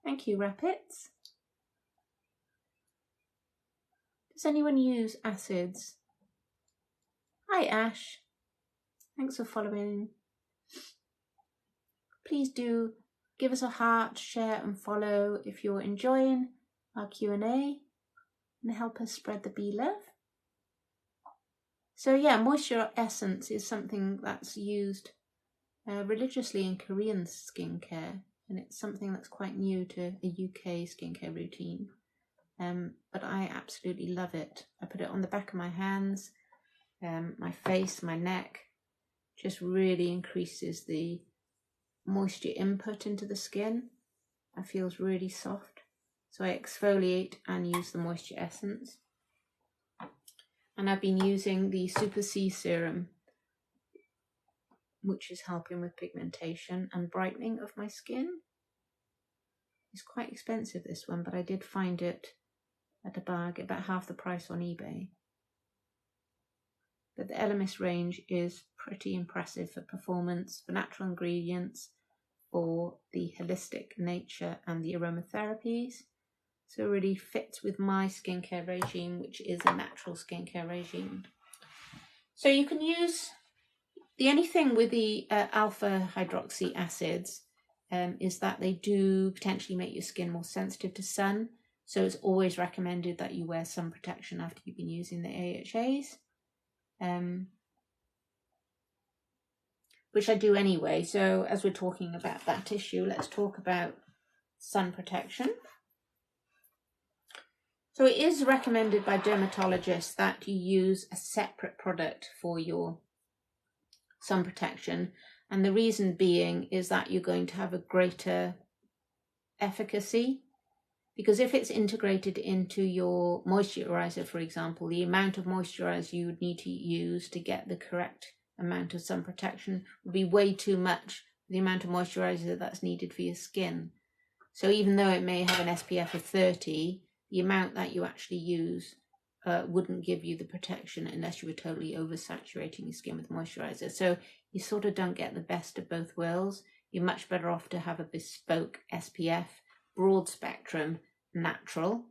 Thank you, Rapids. Does anyone use acids? Hi, Ash. Thanks for following. Please do give us a heart, share and follow if you're enjoying our Q&A and help us spread the bee love. So yeah, moisture essence is something that's used religiously in Korean skincare, and it's something that's quite new to a UK skincare routine. But I absolutely love it. I put it on the back of my hands, my face, my neck. Just really increases the moisture input into the skin. It feels really soft. So I exfoliate and use the moisture essence. And I've been using the Super C serum, which is helping with pigmentation and brightening of my skin. It's quite expensive, this one, but I did find it at a bag, about half the price on eBay. But the Elemis range is pretty impressive for performance, for natural ingredients, for the holistic nature and the aromatherapies. So it really fits with my skincare regime, which is a natural skincare regime. So you can use, the only thing with the alpha hydroxy acids is that they do potentially make your skin more sensitive to sun. So it's always recommended that you wear sun protection after you've been using the AHAs. Which I do anyway. So as we're talking about that issue, let's talk about sun protection. So it is recommended by dermatologists that you use a separate product for your sun protection. And the reason being is that you're going to have a greater efficacy. because if it's integrated into your moisturizer, for example, the amount of moisturizer you would need to use to get the correct amount of sun protection would be way too much for the amount of moisturizer that's needed for your skin. So even though it may have an SPF of 30, the amount that you actually use wouldn't give you the protection unless you were totally oversaturating your skin with moisturizer. So you sort of don't get the best of both worlds. You're much better off to have a bespoke SPF, broad spectrum, natural.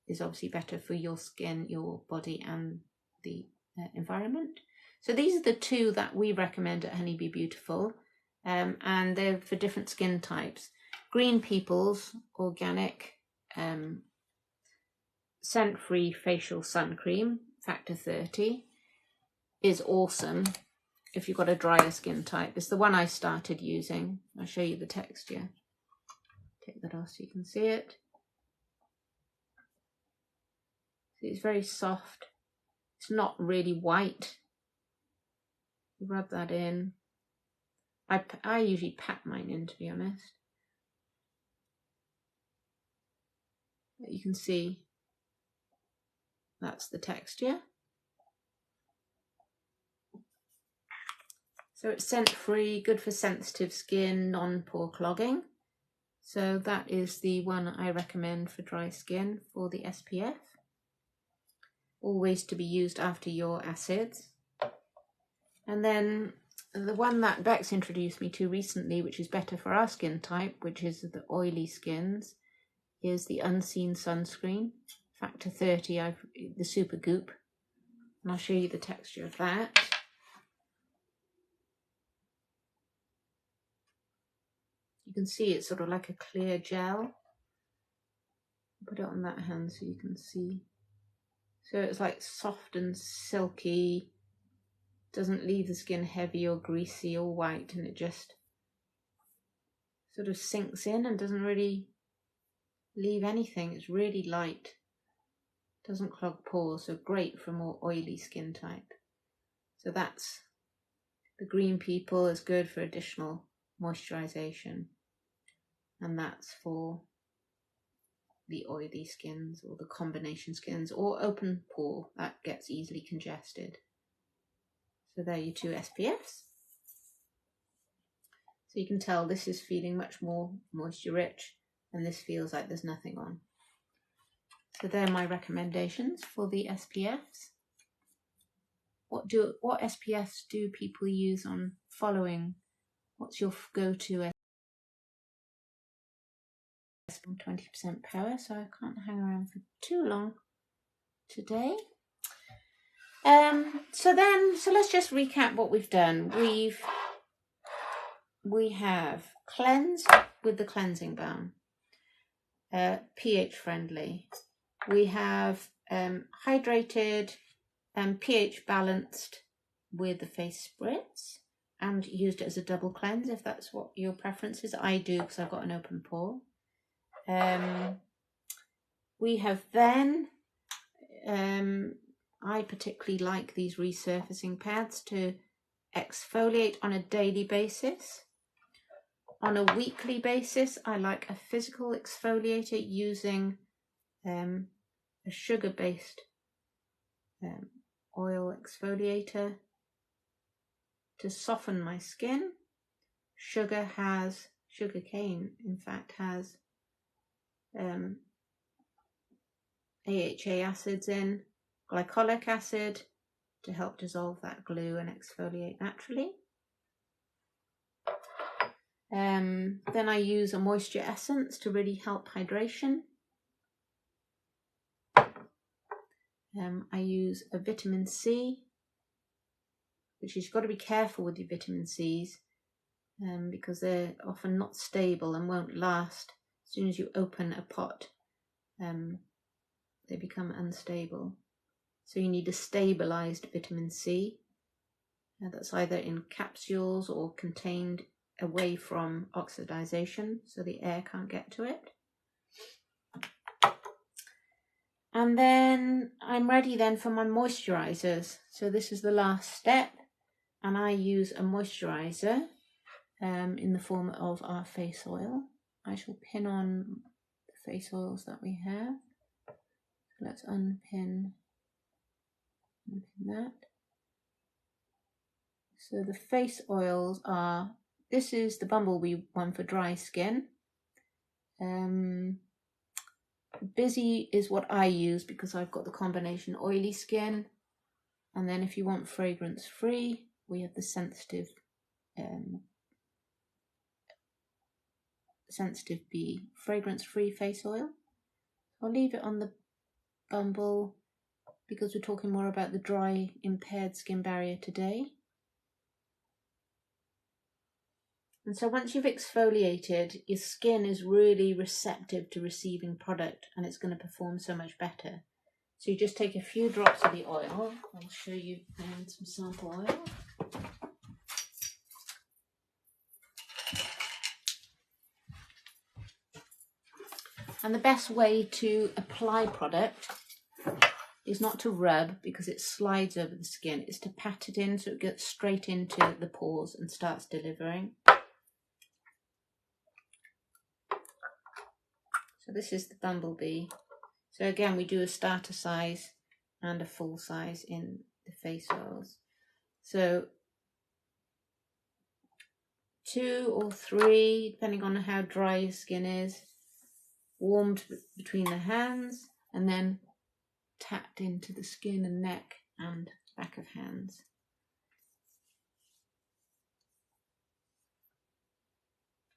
Is obviously better for your skin, your body, and the environment. So these are the two that we recommend at Honeybee Beautiful, and they're for different skin types. Green People's organic scent-free facial sun cream, factor 30, is awesome if you've got a drier skin type. It's the one I started using. I'll show you the texture. Take that off so you can see it. See, it's very soft. It's not really white. You rub that in. I usually pat mine in, to be honest. But you can see that's the texture. So it's scent-free, good for sensitive skin, non-pore clogging. So that is the one I recommend for dry skin for the SPF. Always to be used after your acids. And then the one that Bex introduced me to recently, which is better for our skin type, which is the oily skins, is the Unseen Sunscreen, factor 30, the Super Goop. And I'll show you the texture of that. You can see it's sort of like a clear gel. Put it on that hand so you can see. So it's like soft and silky, doesn't leave the skin heavy or greasy or white, and it just sort of sinks in and doesn't really leave anything. It's really light, doesn't clog pores, so great for more oily skin type. So that's the Green People, is good for additional moisturization, and that's for the oily skins or the combination skins or open pore that gets easily congested. So there are your two SPFs. So you can tell this is feeling much more moisture rich, and this feels like there's nothing on. So they're my recommendations for the SPFs. What SPFs do people use on following? What's your go-to SPF? 20% power, so I can't hang around for too long today. So let's just recap what we've done. We have cleansed with the cleansing balm, pH friendly. We have hydrated and pH balanced with the face spritz, and used it as a double cleanse if that's what your preference is. I do because I've got an open pore. We have then, I particularly like these resurfacing pads to exfoliate on a daily basis. On a weekly basis, I like a physical exfoliator using a sugar-based oil exfoliator to soften my skin. Sugarcane, in fact, has AHA acids in, glycolic acid to help dissolve that glue and exfoliate naturally. Then I use a moisture essence to really help hydration. I use a vitamin C, which you've got to be careful with your vitamin C's because they're often not stable and won't last. As soon as you open a pot, they become unstable. So you need a stabilized vitamin C that's either in capsules or contained away from oxidization so the air can't get to it. And then I'm ready then for my moisturizers. So this is the last step, and I use a moisturizer in the form of our face oil. I shall pin on the face oils that we have. Let's unpin that. So the face oils are, this is the Bumblebee one for dry skin. Busy is what I use because I've got the combination oily skin. And then if you want fragrance free, we have the sensitive Bee fragrance free face oil. I'll leave it on the Bumble because we're talking more about the dry impaired skin barrier today. And so once you've exfoliated, your skin is really receptive to receiving product and it's going to perform so much better. So you just take a few drops of the oil. I'll show you some sample oil. And the best way to apply product is not to rub because it slides over the skin. It's to pat it in so it gets straight into the pores and starts delivering. So this is the Bumblebee. So again, we do a starter size and a full size in the face oils. So 2 or 3, depending on how dry your skin is, warmed between the hands and then tapped into the skin and neck and back of hands.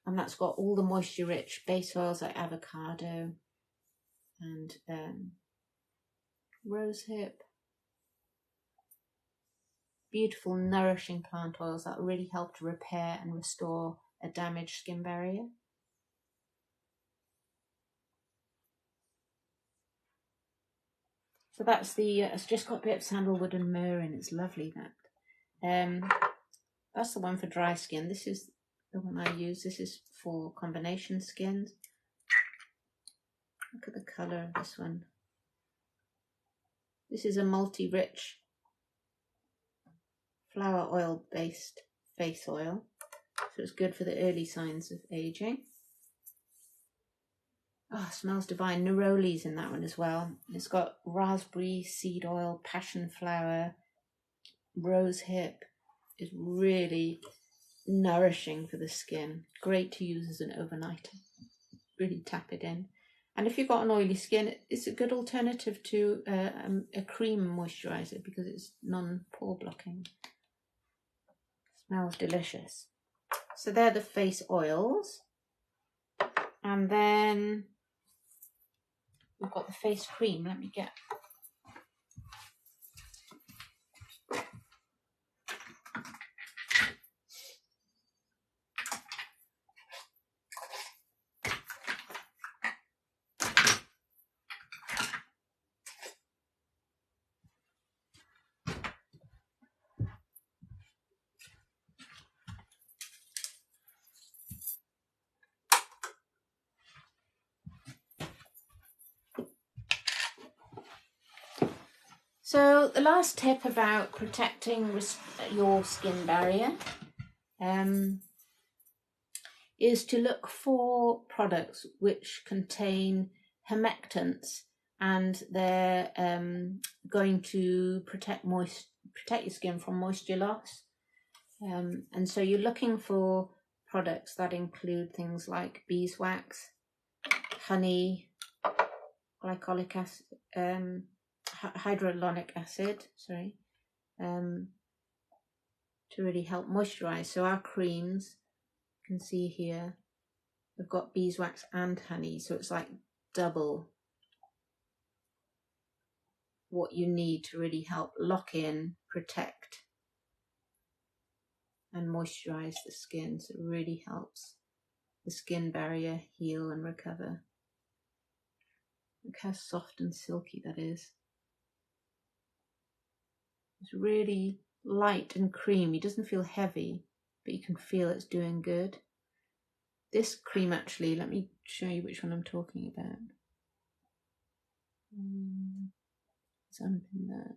And that's got all the moisture-rich base oils like avocado and rosehip. Beautiful, nourishing plant oils that really help to repair and restore a damaged skin barrier. So that's it's just got a bit of sandalwood and myrrh in. It's lovely, that. That's the one for dry skin. This is the one I use. This is for combination skins. Look at the colour of this one. This is a multi-rich flower oil based face oil. So it's good for the early signs of aging. Oh, it smells divine. Neroli's in that one as well. It's got raspberry seed oil, passion flower, rosehip. It's really nourishing for the skin. Great to use as an overnighter. Really tap it in. And if you've got an oily skin, it's a good alternative to a cream moisturiser because it's non-pore blocking. Smells delicious. So they're the face oils. And then we've got the face cream. Let me get... So the last tip about protecting your skin barrier is to look for products which contain humectants and they're going to protect your skin from moisture loss. And so you're looking for products that include things like beeswax, honey, glycolic acid, hyaluronic acid, to really help moisturize. So our creams, you can see here, we've got beeswax and honey, so it's like double what you need to really help lock in, protect, and moisturize the skin. So it really helps the skin barrier heal and recover. Look how soft and silky that is. It's really light and creamy. It doesn't feel heavy, but you can feel it's doing good. This cream actually, let me show you which one I'm talking about. Let's unpin that.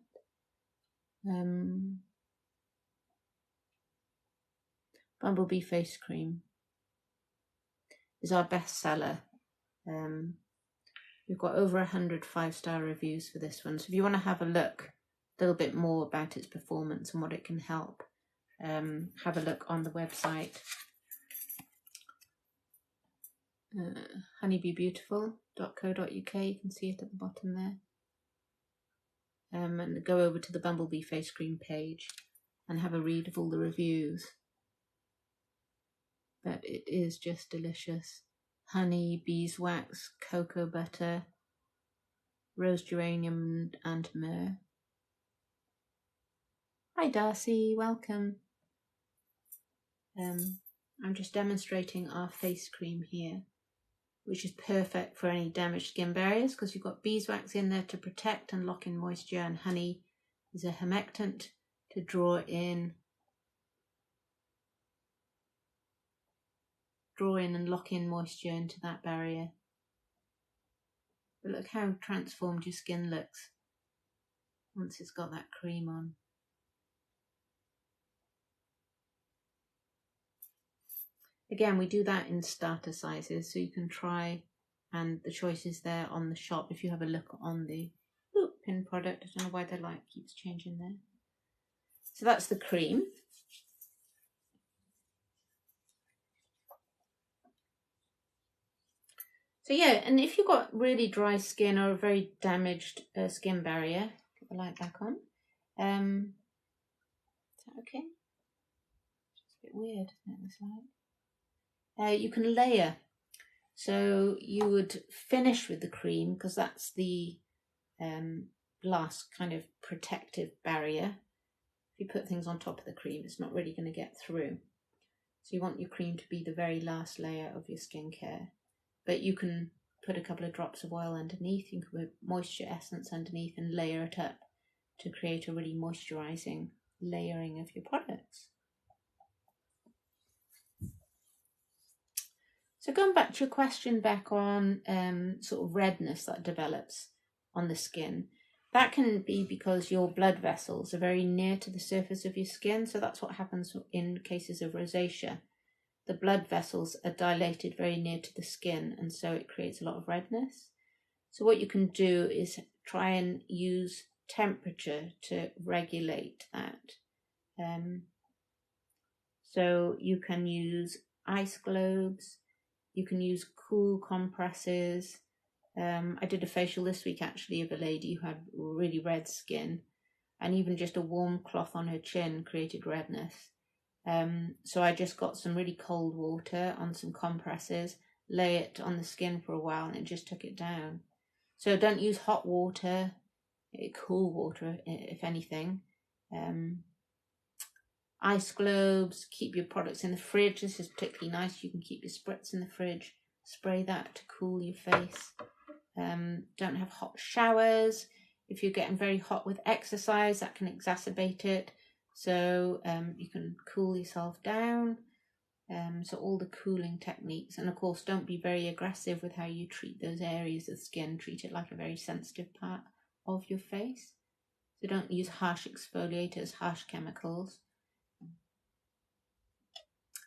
Bumblebee face cream. is our best seller. We've got over 100 5-star reviews for this one. So if you want to have a look a little bit more about its performance and what it can help, have a look on the website. honeybeebeautiful.co.uk. You can see it at the bottom there. And go over to the Bumblebee face cream page and have a read of all the reviews. But it is just delicious. Honey, beeswax, cocoa butter, rose geranium and myrrh. Hi Darcy, welcome. I'm just demonstrating our face cream here, which is perfect for any damaged skin barriers because you've got beeswax in there to protect and lock in moisture, and honey is a humectant to draw in and lock in moisture into that barrier. But look how transformed your skin looks once it's got that cream on. Again, we do that in starter sizes, so you can try, and the choice is there on the shop if you have a look on the pin product. I don't know why the light keeps changing there. So that's the cream. So yeah, and if you've got really dry skin or a very damaged skin barrier, get the light back on. Is that okay? It's a bit weird, isn't it, this light? You can layer. So you would finish with the cream because that's the last kind of protective barrier. If you put things on top of the cream, it's not really going to get through. So you want your cream to be the very last layer of your skincare. But you can put a couple of drops of oil underneath, you can put moisture essence underneath and layer it up to create a really moisturising layering of your products. So going back to your question back on sort of redness that develops on the skin, that can be because your blood vessels are very near to the surface of your skin. So that's what happens in cases of rosacea. The blood vessels are dilated very near to the skin, and so it creates a lot of redness. So what you can do is try and use temperature to regulate that. So you can use ice globes, you can use cool compresses. I did a facial this week actually of a lady who had really red skin, and even just a warm cloth on her chin created redness. So I just got some really cold water on some compresses, lay it on the skin for a while, and it just took it down. So don't use hot water, cool water if anything. Ice globes, keep your products in the fridge. This is particularly nice. You can keep your spritz in the fridge, spray that to cool your face. Don't have hot showers. If you're getting very hot with exercise, that can exacerbate it. So you can cool yourself down. So all the cooling techniques, and of course don't be very aggressive with how you treat those areas of skin. Treat it like a very sensitive part of your face. So don't use harsh exfoliators, harsh chemicals,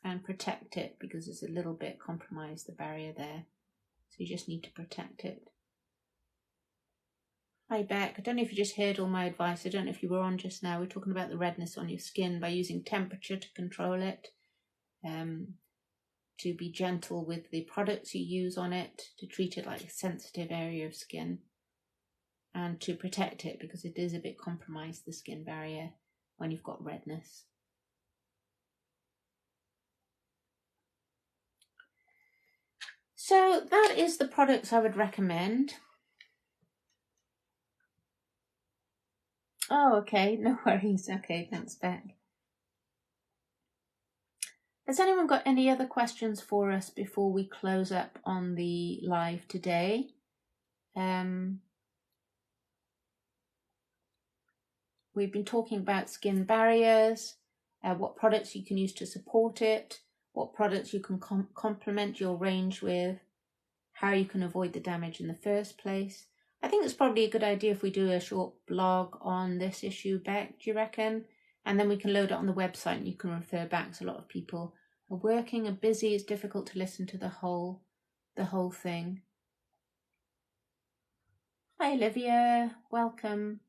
and protect it because it's a little bit compromised, the barrier there. So you just need to protect it. Hi Beck, I don't know if you just heard all my advice. I don't know if you were on just now. We're talking about the redness on your skin by using temperature to control it, to be gentle with the products you use on it, to treat it like a sensitive area of skin, and to protect it because it is a bit compromised, the skin barrier, when you've got redness. So that is the products I would recommend. Oh, okay, no worries. Okay, thanks, Beck. Has anyone got any other questions for us before we close up on the live today? We've been talking about skin barriers, what products you can use to support it, what products you can complement your range with, how you can avoid the damage in the first place. I think it's probably a good idea if we do a short blog on this issue, Beck, do you reckon? And then we can load it on the website and you can refer back, so a lot of people are working, are busy, it's difficult to listen to the whole thing. Hi Olivia, welcome.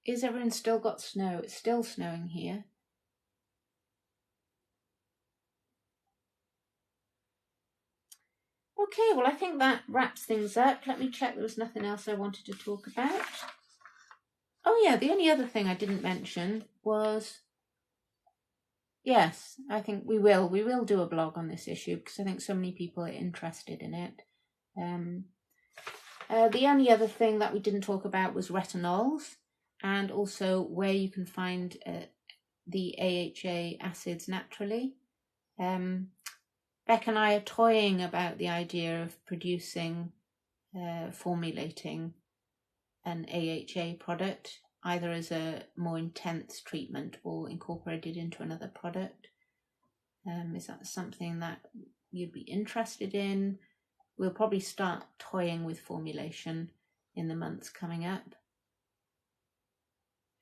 Is everyone still got snow? It's still snowing here. Okay, well I think that wraps things up. Let me check there was nothing else I wanted to talk about. Oh yeah, the only other thing I didn't mention was, yes, I think we will do a blog on this issue because I think so many people are interested in it. The only other thing that we didn't talk about was retinols, and also where you can find the AHA acids naturally. Beck and I are toying about the idea of producing, formulating an AHA product, either as a more intense treatment or incorporated into another product. Is that something that you'd be interested in? We'll probably start toying with formulation in the months coming up.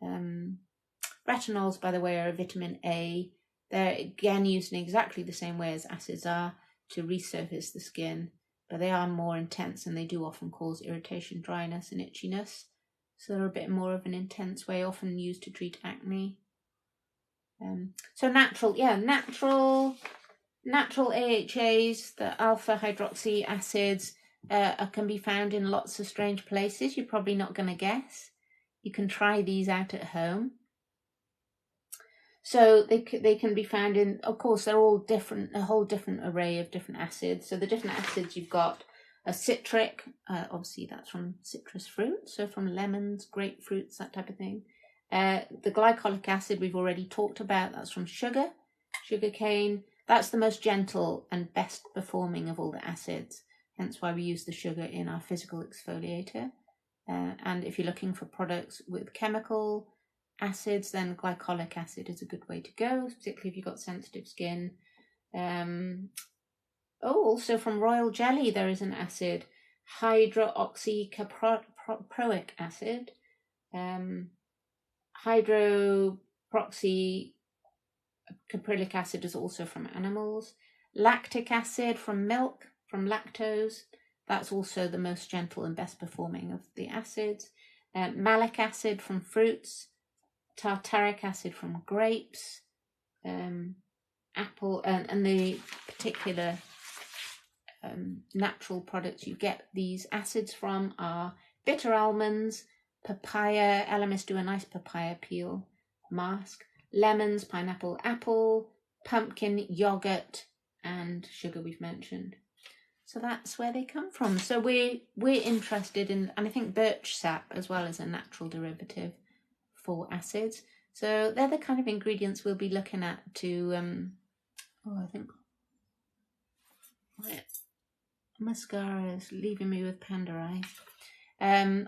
Retinols, by the way, are a vitamin A. They're again used in exactly the same way as acids are to resurface the skin, but they are more intense and they do often cause irritation, dryness and itchiness. So they're a bit more of an intense way, often used to treat acne. So natural AHAs, the alpha hydroxy acids, can be found in lots of strange places you're probably not going to guess. You can try these out at home. So they can be found in, of course, they're all different, a whole different array of different acids. So the different acids you've got are citric, obviously that's from citrus fruit, so from lemons, grapefruits, that type of thing. The glycolic acid we've already talked about, that's from sugar cane. That's the most gentle and best performing of all the acids, hence why we use the sugar in our physical exfoliator. And if you're looking for products with chemical acids, then glycolic acid is a good way to go, particularly if you've got sensitive skin. Also from royal jelly there is an acid, hydroxycaproic acid. Hydroxycaprilic acid is also from animals. Lactic acid from milk, from lactose. That's also the most gentle and best performing of the acids. Malic acid from fruits. Tartaric acid from grapes. Apple, and the particular natural products you get these acids from are bitter almonds, papaya. Elamis do a nice papaya peel mask. Lemons, pineapple, apple, pumpkin, yogurt, and sugar we've mentioned. So that's where they come from. So we're interested in, and I think birch sap as well as a natural derivative for acids. So they're the kind of ingredients we'll be looking at to, I think mascara is leaving me with panda eyes.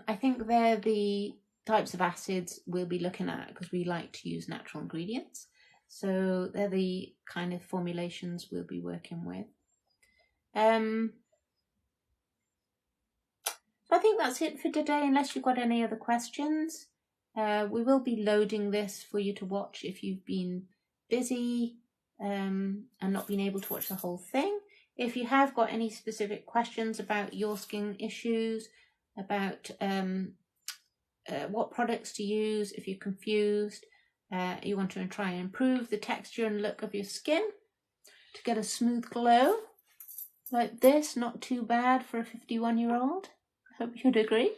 I think they're the types of acids we'll be looking at because we like to use natural ingredients. So they're the kind of formulations we'll be working with. So I think that's it for today, unless you've got any other questions. We will be loading this for you to watch if you've been busy and not been able to watch the whole thing. If you have got any specific questions about your skin issues, about what products to use, if you're confused, you want to try and improve the texture and look of your skin to get a smooth glow like this, not too bad for a 51-year-old. I hope you'd agree.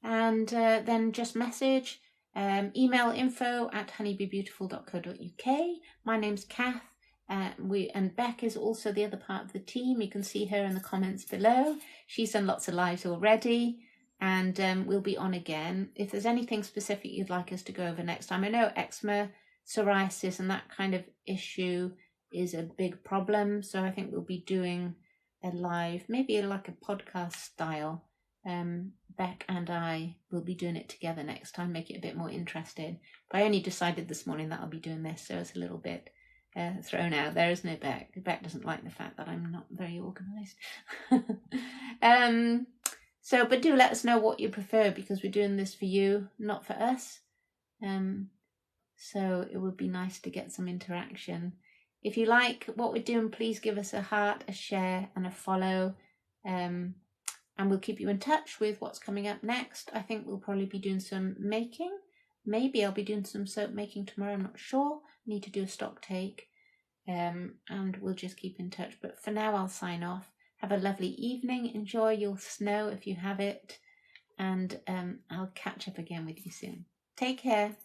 And then just message, email info@honeybeebeautiful.co.uk. My name's Kath. And Beck is also the other part of the team. You can see her in the comments below. She's done lots of lives already, and we'll be on again. If there's anything specific you'd like us to go over next time, I know eczema, psoriasis, and that kind of issue is a big problem. So I think we'll be doing a live, maybe like a podcast style. Beck and I will be doing it together next time, make it a bit more interesting. But I only decided this morning that I'll be doing this, so it's a little bit thrown out there, isn't it, Beck? Beck doesn't like the fact that I'm not very organised. But do let us know what you prefer, because we're doing this for you, not for us. So it would be nice to get some interaction. If you like what we're doing, please give us a heart, a share and a follow. And we'll keep you in touch with what's coming up next. I think we'll probably be doing some making. Maybe I'll be doing some soap making tomorrow, I'm not sure. Need to do a stock take. And we'll just keep in touch. But for now, I'll sign off. Have a lovely evening. Enjoy your snow if you have it. And I'll catch up again with you soon. Take care.